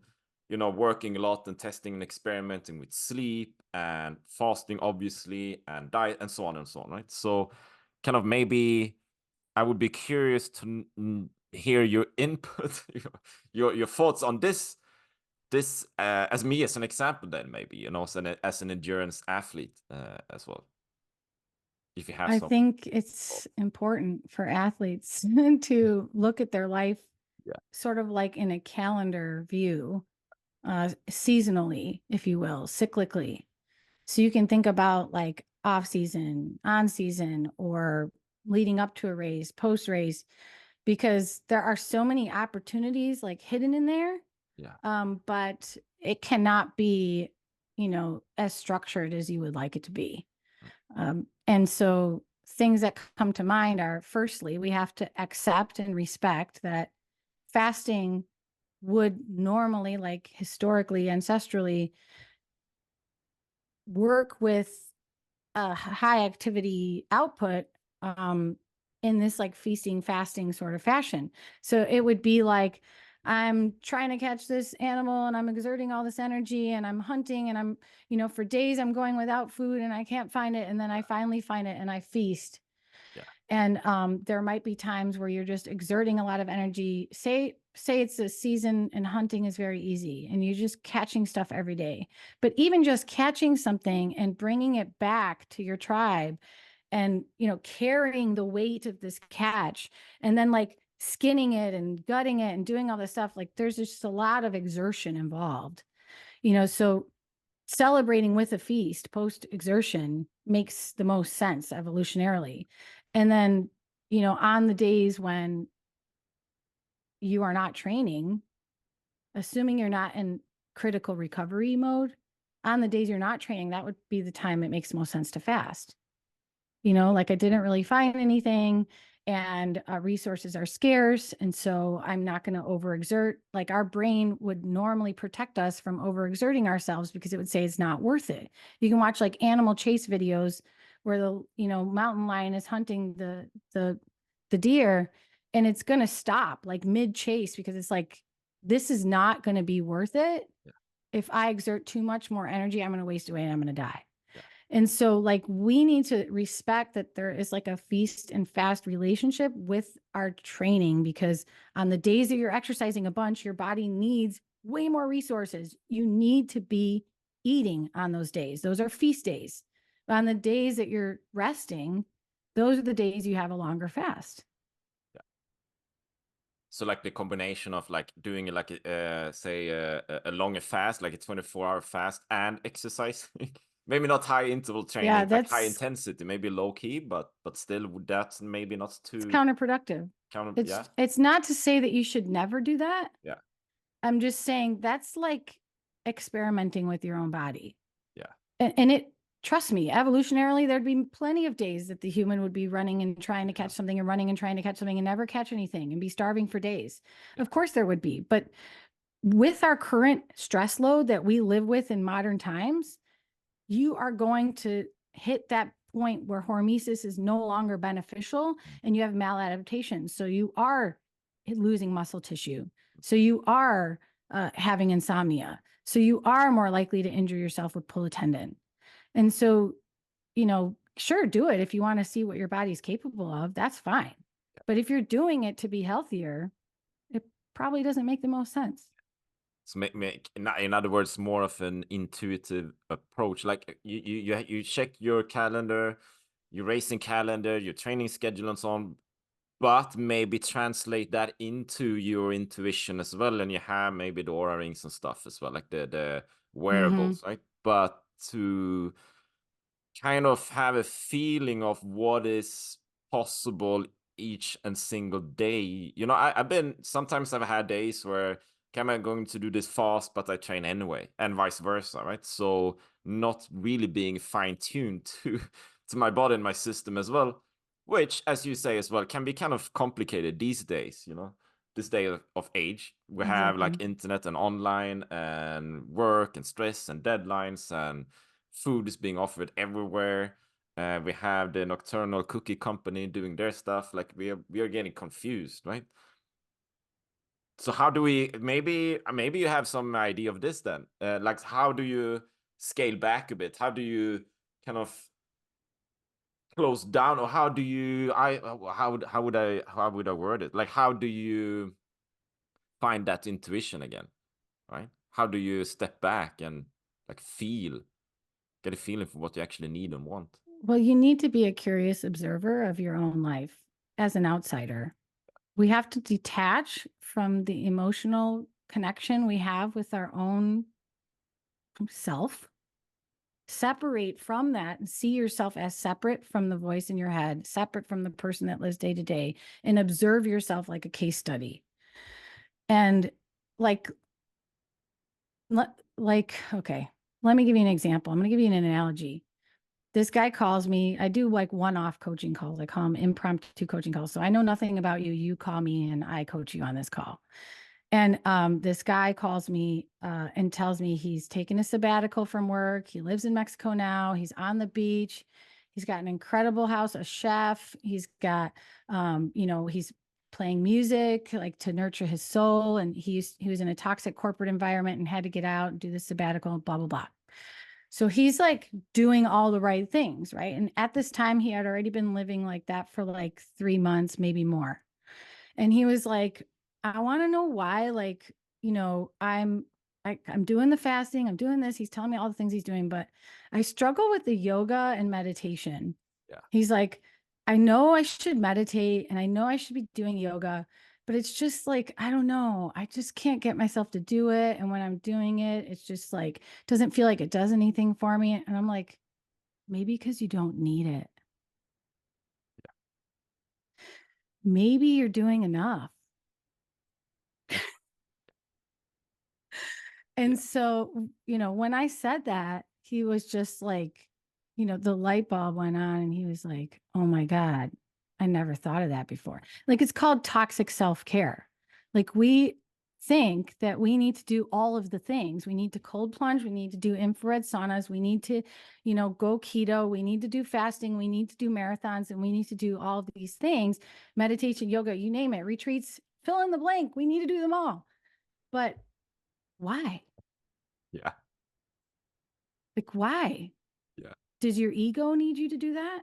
Speaker 1: working a lot and testing and experimenting with sleep and fasting, obviously, and diet and so on, right? So kind of maybe I would be curious to hear your input, your thoughts on this as me as an example, then maybe, as an endurance athlete as well, if you have
Speaker 2: I
Speaker 1: some.
Speaker 2: think it's important for athletes to look at their life
Speaker 1: Yeah.
Speaker 2: sort of like in a calendar view, seasonally, if you will, cyclically. So you can think about like off season, on season, or leading up to a race, post race, because there are so many opportunities like hidden in there.
Speaker 1: Yeah.
Speaker 2: But it cannot be, as structured as you would like it to be. And so things that come to mind are, firstly, we have to accept and respect that fasting would normally, like historically, ancestrally, work with a high activity output in this like feasting, fasting sort of fashion. So it would be like, I'm trying to catch this animal and I'm exerting all this energy and I'm hunting and I'm, for days I'm going without food and I can't find it. And then I finally find it and I feast.
Speaker 1: Yeah.
Speaker 2: And there might be times where you're just exerting a lot of energy. Say it's a season and hunting is very easy and you're just catching stuff every day. But even just catching something and bringing it back to your tribe and, carrying the weight of this catch and then like skinning it and gutting it and doing all this stuff, like there's just a lot of exertion involved. So celebrating with a feast post exertion makes the most sense evolutionarily. And then, on the days when you are not training, assuming you're not in critical recovery mode, on the days you're not training, that would be the time it makes the most sense to fast. Like I didn't really find anything and resources are scarce. And so I'm not going to overexert. Like our brain would normally protect us from overexerting ourselves because it would say it's not worth it. You can watch like animal chase videos where the, mountain lion is hunting the deer and it's going to stop like mid chase because it's like, this is not going to be worth it.
Speaker 1: Yeah.
Speaker 2: If I exert too much more energy, I'm going to waste away and I'm going to die.
Speaker 1: Yeah.
Speaker 2: And so like we need to respect that there is like a feast and fast relationship with our training, because on the days that you're exercising a bunch, your body needs way more resources. You need to be eating on those days. Those are feast days. But on the days that you're resting, those are the days you have a longer fast.
Speaker 1: So like the combination of like doing like say a longer fast, like a 24-hour fast and exercise. Maybe not high interval
Speaker 2: Yeah,
Speaker 1: training, like high
Speaker 2: that's
Speaker 1: intensity, maybe low key, but still that's maybe not
Speaker 2: it's
Speaker 1: too
Speaker 2: counterproductive.
Speaker 1: counter. Yeah.
Speaker 2: It's not to say that you should never do that.
Speaker 1: Yeah.
Speaker 2: I'm just saying that's like experimenting with your own body.
Speaker 1: Yeah.
Speaker 2: And it, trust me, evolutionarily, there'd be plenty of days that the human would be running and trying to
Speaker 1: Yeah.
Speaker 2: catch something and running and trying to catch something and never catch anything and be starving for days.
Speaker 1: Yeah.
Speaker 2: Of course, there would be. But with our current stress load that we live with in modern times, you are going to hit that point where hormesis is no longer beneficial and you have maladaptation. So you are losing muscle tissue. So you are having insomnia. So you are more likely to injure yourself with pull a tendon. And so, sure, do it if you want to see what your body's capable of. That's fine. But if you're doing it to be healthier, it probably doesn't make the most sense.
Speaker 1: So make in other words, more of an intuitive approach. Like you check your calendar, your racing calendar, your training schedule, and so on, but maybe translate that into your intuition as well, and you have maybe the aura rings and stuff as well, like the
Speaker 2: Mm-hmm.
Speaker 1: wearables, right? But to kind of have a feeling of what is possible each and single day. I've been sometimes I've had days where am I going to do this fast, but I train anyway, and vice versa, right? So not really being fine-tuned to my body and my system as well, which, as you say as well, can be kind of complicated these days, this day of age. We have like
Speaker 2: Exactly.
Speaker 1: internet and online and work and stress and deadlines and food is being offered everywhere. We have the nocturnal cookie company doing their stuff. Like we are getting confused, right? So how do we, maybe you have some idea of this then? Like how do you scale back a bit? How do you kind of close down, or how do you how would I word it? Like how do you find that intuition again, right? How do you step back and like get a feeling for what you actually need and want?
Speaker 2: Well, you need to be a curious observer of your own life as an outsider. We have to detach from the emotional connection we have with our own self, separate from that and see yourself as separate from the voice in your head, separate from the person that lives day to day, and observe yourself like a case study. And like, okay, let me give you an example. I'm going to give you an analogy. This guy calls me. I do like one-off coaching calls. I call them impromptu coaching calls. So I know nothing about you. You call me and I coach you on this call. And this guy calls me and tells me he's taking a sabbatical from work. He lives in Mexico now. He's on the beach. He's got an incredible house, a chef. He's got, he's playing music like to nurture his soul. And he was in a toxic corporate environment and had to get out and do the sabbatical, blah, blah, blah. So he's like doing all the right things, right? And at this time, he had already been living like that for like 3 months, maybe more. And he was like, I want to know why, like, I'm doing the fasting, I'm doing this. He's telling me all the things he's doing, but I struggle with the yoga and meditation.
Speaker 1: Yeah.
Speaker 2: He's like, I know I should meditate and I know I should be doing yoga, but it's just like, I don't know. I just can't get myself to do it. And when I'm doing it, it's just like, doesn't feel like it does anything for me. And I'm like, maybe because you don't need it. Maybe you're doing enough. And
Speaker 1: Yeah.
Speaker 2: so, when I said that, he was just like, the light bulb went on and he was like, oh my God, I never thought of that before. Like it's called toxic self-care. Like we think that we need to do all of the things. We need to cold plunge, we need to do infrared saunas, we need to, go keto, we need to do fasting, we need to do marathons, and we need to do all of these things, meditation, yoga, you name it, retreats, fill in the blank. We need to do them all. But why?
Speaker 1: Yeah.
Speaker 2: Like, why?
Speaker 1: Yeah.
Speaker 2: Does your ego need you to do that?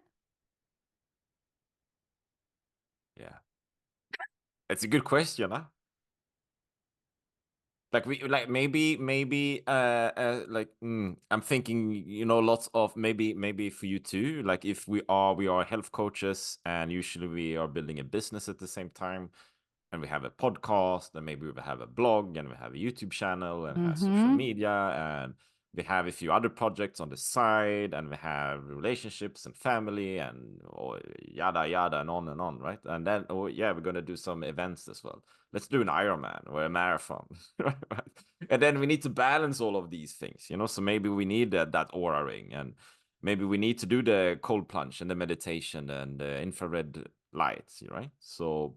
Speaker 1: Yeah. It's a good question, huh? Like maybe I'm thinking, lots of maybe for you too, like if we are health coaches and usually we are building a business at the same time, and we have a podcast, and maybe we have a blog, and we have a YouTube channel, and have social
Speaker 2: Mm-hmm.
Speaker 1: media, and we have a few other projects on the side, and we have relationships and family, and yada yada, and on, right? And then, oh yeah, we're gonna do some events as well. Let's do an Ironman or a marathon, right? And then we need to balance all of these things, So maybe we need that aura ring, and maybe we need to do the cold plunge and the meditation and the infrared lights, right? So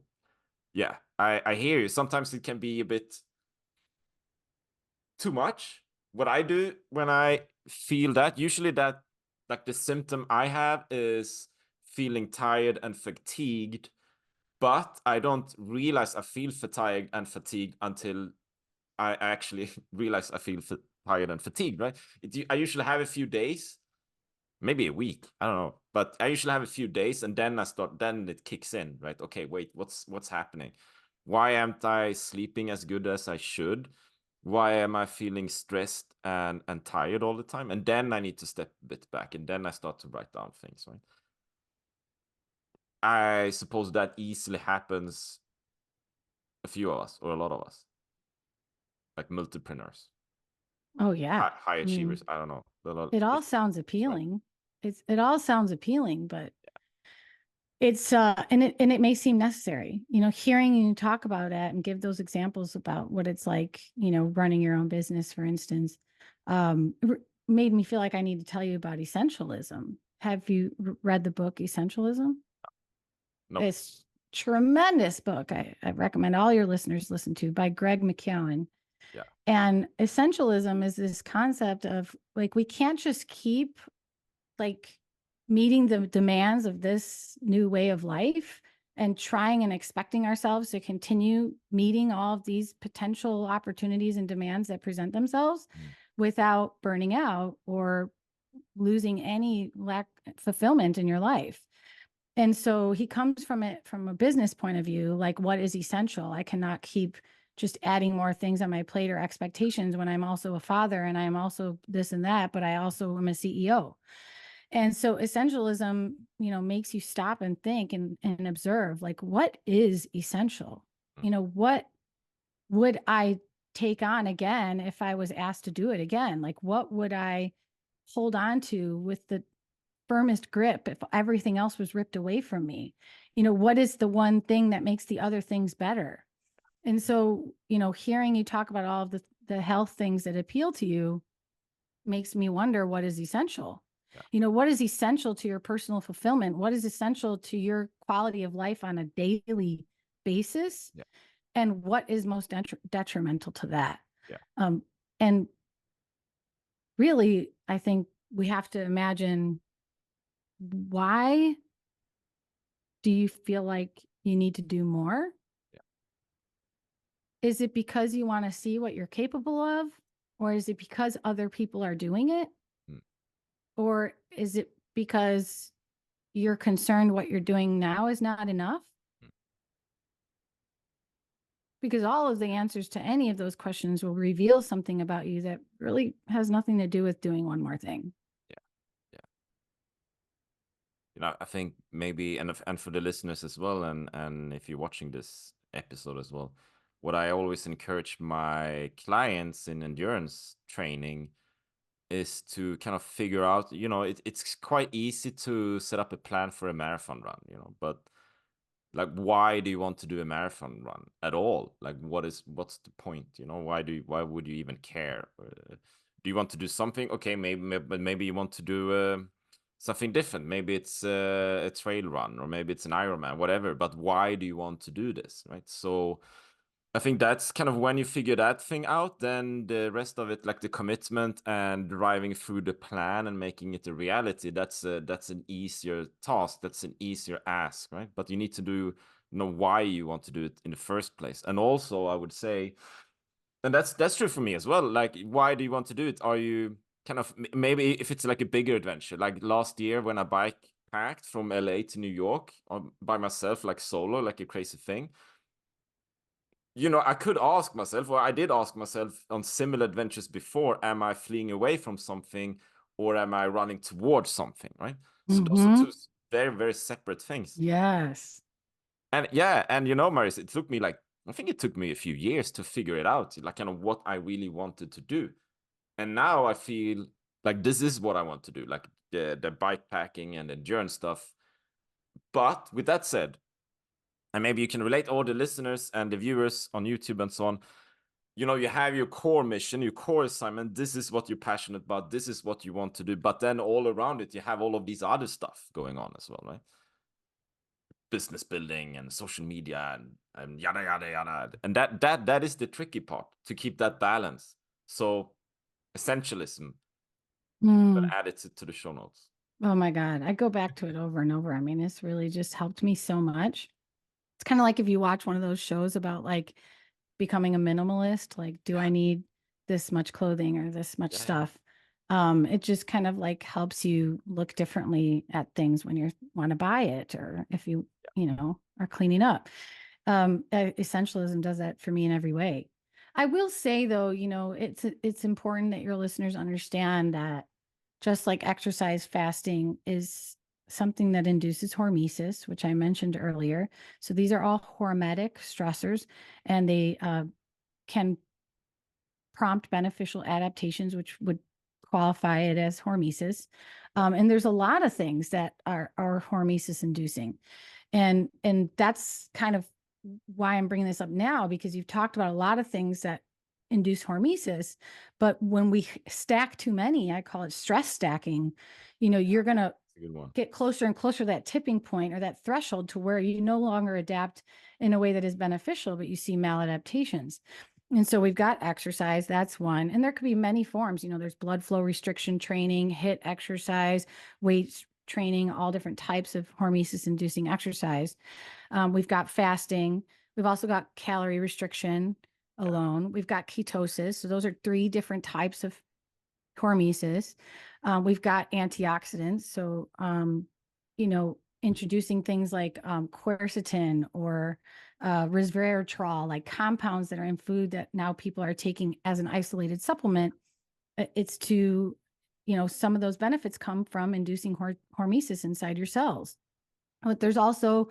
Speaker 1: yeah, I hear you. Sometimes it can be a bit too much. What I do when I feel that, usually that, like the symptom I have is feeling tired and fatigued, but I don't realize I feel tired and fatigued until I actually realize I feel tired and fatigued, right? I usually have a few days, maybe a week, I don't know, but I usually have a few days, and then it kicks in, right? Okay, wait, what's happening? Why am I sleeping as good as I should? Why am I feeling stressed and tired all the time? And then I need to step a bit back, and then I start to write down things, right? I suppose that easily happens a few of us, or a lot of us, like multipreneurs,
Speaker 2: Oh yeah.
Speaker 1: high
Speaker 2: I mean,
Speaker 1: achievers. I don't know.
Speaker 2: it all
Speaker 1: If,
Speaker 2: sounds
Speaker 1: right.
Speaker 2: appealing. It all sounds appealing, but it's and it may seem necessary. Hearing you talk about it and give those examples about what it's like, running your own business, for instance, made me feel like I need to tell you about essentialism. Have you read the book Essentialism?
Speaker 1: Nope.
Speaker 2: It's tremendous book. I recommend all your listeners listen to, by Greg McKeown.
Speaker 1: Yeah.
Speaker 2: And essentialism is this concept of like we can't just keep like meeting the demands of this new way of life and trying and expecting ourselves to continue meeting all of these potential opportunities and demands that present themselves without burning out or losing any lack fulfillment in your life. And so he comes from it from a business point of view, like what is essential? I cannot keep just adding more things on my plate or expectations when I'm also a father and I'm also this and that, but I also am a CEO. And so essentialism, makes you stop and think and observe, like, what is essential? What would I take on again if I was asked to do it again? Like, what would I hold on to with the firmest grip if everything else was ripped away from me? What is the one thing that makes the other things better? And so, hearing you talk about all of the health things that appeal to you makes me wonder what is essential.
Speaker 1: Yeah.
Speaker 2: What is essential to your personal fulfillment? What is essential to your quality of life on a daily basis?
Speaker 1: Yeah.
Speaker 2: And what is most detrimental to that?
Speaker 1: Yeah.
Speaker 2: And really, I think we have to imagine, why do you feel like you need to do more?
Speaker 1: Yeah.
Speaker 2: Is it because you want to see what you're capable of? Or is it because other people are doing it? Or is it because you're concerned what you're doing now is not enough? Because all of the answers to any of those questions will reveal something about you that really has nothing to do with doing one more thing.
Speaker 1: Yeah. I think maybe, and for the listeners as well, and if you're watching this episode as well, what I always encourage my clients in endurance training is to kind of figure out, it's quite easy to set up a plan for a marathon run, but like, why do you want to do a marathon run at all? Like, what's the point? Why would you even care? Do you want to do something? Okay, maybe you want to do something different. Maybe it's a trail run, or maybe it's an Ironman, whatever. But why do you want to do this, right? So I think that's kind of when you figure that thing out, then the rest of it, like the commitment and driving through the plan and making it a reality, that's an easier task. That's an easier ask, right? But you need to know why you want to do it in the first place. And also, I would say, and that's true for me as well. Like, why do you want to do it? Are you kind of, maybe if it's like a bigger adventure, like last year when I bike packed from LA to New York by myself, like solo, like a crazy thing. I could ask myself, or I did ask myself on similar adventures before, am I fleeing away from something, or am I running towards something, right? So those are two very, very separate things.
Speaker 2: Yes.
Speaker 1: And yeah, and Maris, I think it took me a few years to figure it out, like kind of what I really wanted to do. And now I feel like this is what I want to do, like the bike packing and endurance stuff. But with that said, and maybe you can relate, all the listeners and the viewers on YouTube and so on, you have your core mission, your core assignment. This is what you're passionate about. This is what you want to do. But then all around it, you have all of these other stuff going on as well, right? Business building and social media and yada, yada, yada. And that is the tricky part, to keep that balance. So essentialism, but add it to the show notes.
Speaker 2: Oh my God. I go back to it over and over. I mean, it's really just helped me so much. It's kind of like if you watch one of those shows about like becoming a minimalist, like, do I need this much clothing or this much stuff? It just kind of like helps you look differently at things when you want to buy it, or if you, are cleaning up. Essentialism does that for me in every way. I will say though, it's important that your listeners understand that just like exercise, fasting is something that induces hormesis, which I mentioned earlier. So these are all hormetic stressors, and they can prompt beneficial adaptations, which would qualify it as hormesis. And there's a lot of things that are hormesis inducing. And that's kind of why I'm bringing this up now, because you've talked about a lot of things that induce hormesis, but when we stack too many, I call it stress stacking, you're going to get closer and closer to that tipping point or that threshold to where you no longer adapt in a way that is beneficial, but you see maladaptations. And so we've got exercise, that's one. And there could be many forms. There's blood flow restriction training, HIIT exercise, weight training, all different types of hormesis inducing exercise. We've got fasting. We've also got calorie restriction alone. We've got ketosis. So those are 3 different types of hormesis. We've got antioxidants. So, introducing things like quercetin or resveratrol, like compounds that are in food that now people are taking as an isolated supplement. It's to, some of those benefits come from inducing hormesis inside your cells. But there's also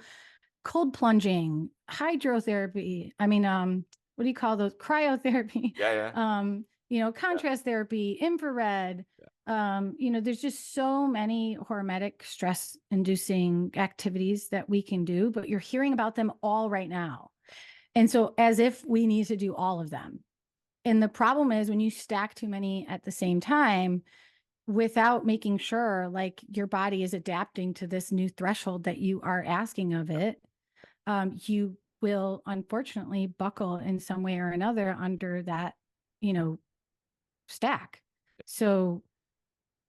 Speaker 2: cold plunging, hydrotherapy. I mean, what do you call those? Cryotherapy.
Speaker 1: Yeah.
Speaker 2: Contrast therapy, infrared. There's just so many hormetic stress inducing activities that we can do, but you're hearing about them all right now. And so as if we need to do all of them. And the problem is when you stack too many at the same time without making sure like your body is adapting to this new threshold that you are asking of it, you will unfortunately buckle in some way or another under that, stack. So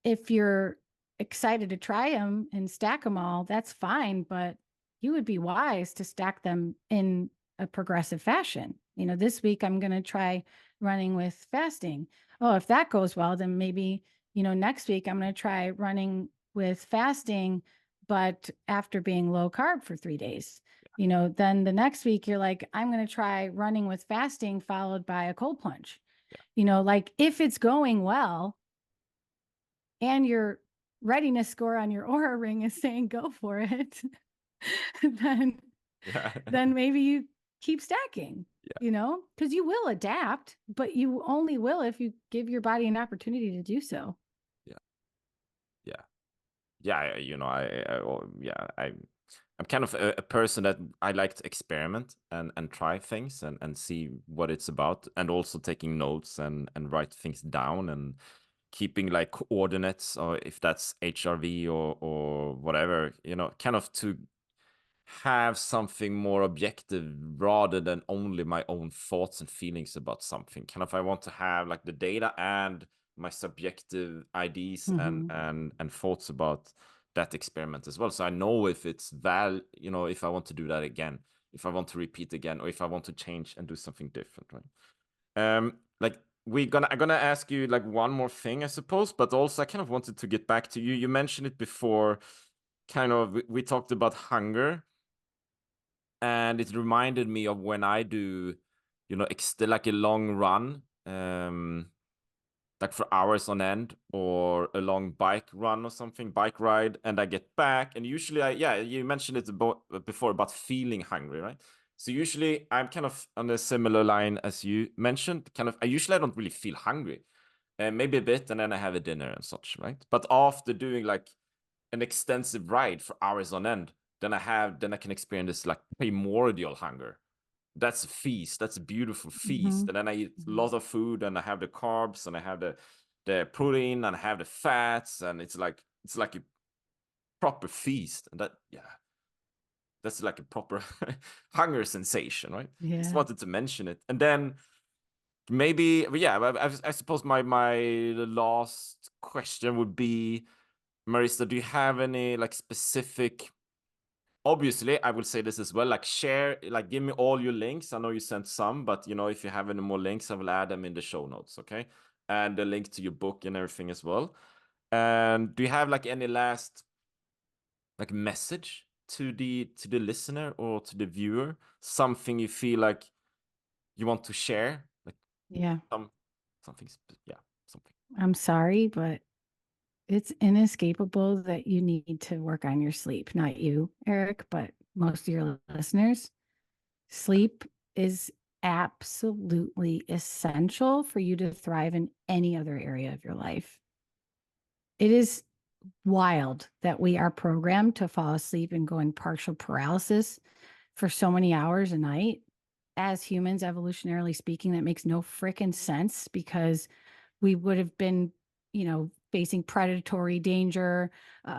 Speaker 2: if you're excited to try them and stack them all, that's fine, but you would be wise to stack them in a progressive fashion. This week I'm going to try running with fasting. Oh, if that goes well, then maybe, next week I'm going to try running with fasting, but after being low carb for 3 days. Then the next week you're like, I'm going to try running with fasting followed by a cold plunge. Like if it's going well and your readiness score on your Aura ring is saying go for it, then maybe you keep stacking, because you will adapt, but you only will if you give your body an opportunity to do so.
Speaker 1: I'm kind of a person that I like to experiment and try things and see what it's about, and also taking notes and write things down and keeping like coordinates, or if that's HRV or whatever, kind of to have something more objective rather than only my own thoughts and feelings about something. Kind of I want to have like the data and my subjective ideas and thoughts about that experiment as well. So I know if it's if I want to do that again, if I want to repeat again, or if I want to change and do something different, right? Like I'm gonna ask you like one more thing, I suppose, but also I kind of wanted to get back to you. You mentioned it before, kind of we talked about hunger, and it reminded me of when I do, like a long run, like for hours on end, or a long bike run or something, bike ride, and I get back, and usually you mentioned it before about feeling hungry, right? So usually I'm kind of on a similar line as you mentioned, I usually don't really feel hungry, maybe a bit, and then I have a dinner and such, right? But after doing like an extensive ride for hours on end, then I can experience this like primordial hunger. That's a feast. That's a beautiful feast. And then I eat a lot of food, and I have the carbs, and I have the protein, and I have the fats, and it's like a proper feast. And that's like a proper hunger sensation, right?
Speaker 2: Yeah.
Speaker 1: Just wanted to mention it. And then maybe, I suppose my last question would be, Marisa, do you have any like specific? Obviously, I will say this as well, like share, like give me all your links. I know you sent some, but if you have any more links, I will add them in the show notes, okay? And the link to your book and everything as well. And do you have like any last like message to the listener or to the viewer? Something you feel like you want to share? Like something.
Speaker 2: I'm sorry, but it's inescapable that you need to work on your sleep. Not you, Eric, but most of your listeners. Sleep is absolutely essential for you to thrive in any other area of your life. It is wild that we are programmed to fall asleep and go in partial paralysis for so many hours a night. As humans, evolutionarily speaking, that makes no freaking sense, because we would have been, facing predatory danger.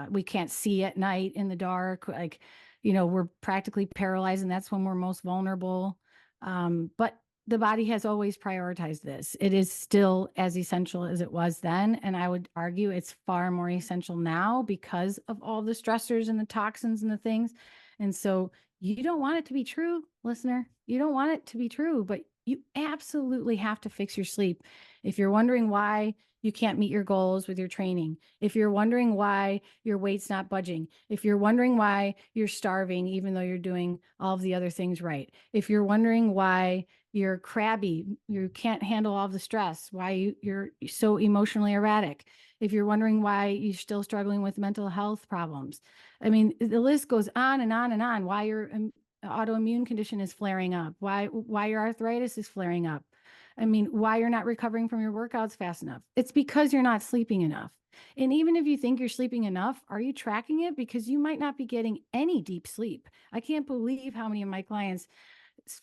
Speaker 2: We can't see at night in the dark. Like, we're practically paralyzed, and that's when we're most vulnerable. But the body has always prioritized this. It is still as essential as it was then. And I would argue it's far more essential now because of all the stressors and the toxins and the things. And so you don't want it to be true, listener. You don't want it to be true, but you absolutely have to fix your sleep. If you're wondering why you can't meet your goals with your training, if you're wondering why your weight's not budging, if you're wondering why you're starving, even though you're doing all of the other things right, if you're wondering why you're crabby, you can't handle all the stress, why you're so emotionally erratic, if you're wondering why you're still struggling with mental health problems. I mean, the list goes on and on and on. Why your autoimmune condition is flaring up, why your arthritis is flaring up. I mean, why you're not recovering from your workouts fast enough. It's because you're not sleeping enough. And even if you think you're sleeping enough, are you tracking it? Because you might not be getting any deep sleep. I can't believe how many of my clients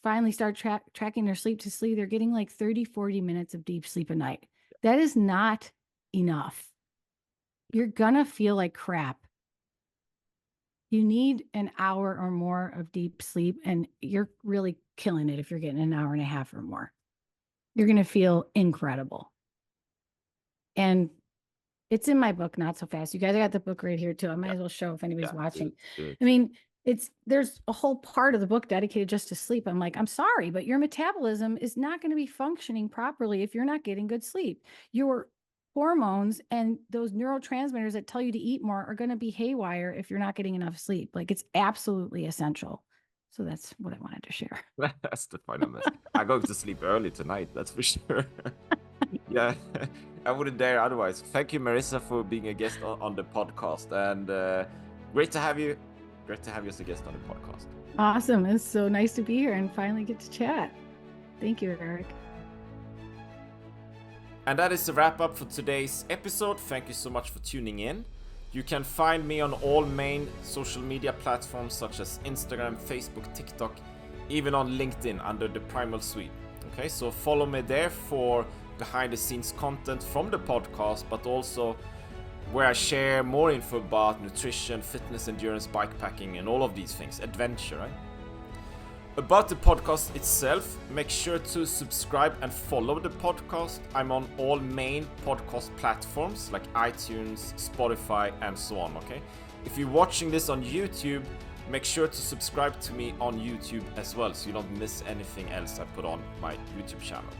Speaker 2: finally start tracking their sleep to sleep. They're getting like 30, 40 minutes of deep sleep a night. That is not enough. You're gonna feel like crap. You need an hour or more of deep sleep, and you're really killing it if you're getting an hour and a half or more. You're going to feel incredible. And it's in my book, Not So Fast. You guys got the book right here too. I might as well show if anybody's watching.
Speaker 1: Good.
Speaker 2: I mean, there's a whole part of the book dedicated just to sleep. I'm like, I'm sorry, but your metabolism is not going to be functioning properly if you're not getting good sleep. Your hormones and those neurotransmitters that tell you to eat more are going to be haywire if you're not getting enough sleep. Like, it's absolutely essential. So that's what I wanted to share.
Speaker 1: That's the final message. I'm going to sleep early tonight, that's for sure. Yeah, I wouldn't dare otherwise. Thank you, Marisa, for being a guest on the podcast. And great to have you. Great to have you as a guest on the podcast.
Speaker 2: Awesome. It's so nice to be here and finally get to chat. Thank you, Eric.
Speaker 1: And that is the wrap up for today's episode. Thank you so much for tuning in. You can find me on all main social media platforms such as Instagram, Facebook, TikTok, even on LinkedIn under the Primal Swede. Okay, so follow me there for behind the scenes content from the podcast, but also where I share more info about nutrition, fitness, endurance, bikepacking, and all of these things, adventure, right? About the podcast itself, make sure to subscribe and follow the podcast. I'm on all main podcast platforms like iTunes, Spotify, and so on, okay? If you're watching this on YouTube, make sure to subscribe to me on YouTube as well, so you don't miss anything else I put on my YouTube channel.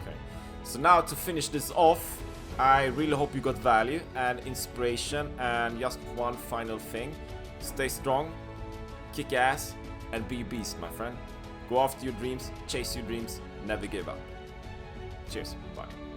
Speaker 1: Okay. So now to finish this off, I really hope you got value and inspiration, and just one final thing, stay strong, kick ass, and be a beast, my friend. Go after your dreams, chase your dreams, never give up. Cheers, bye.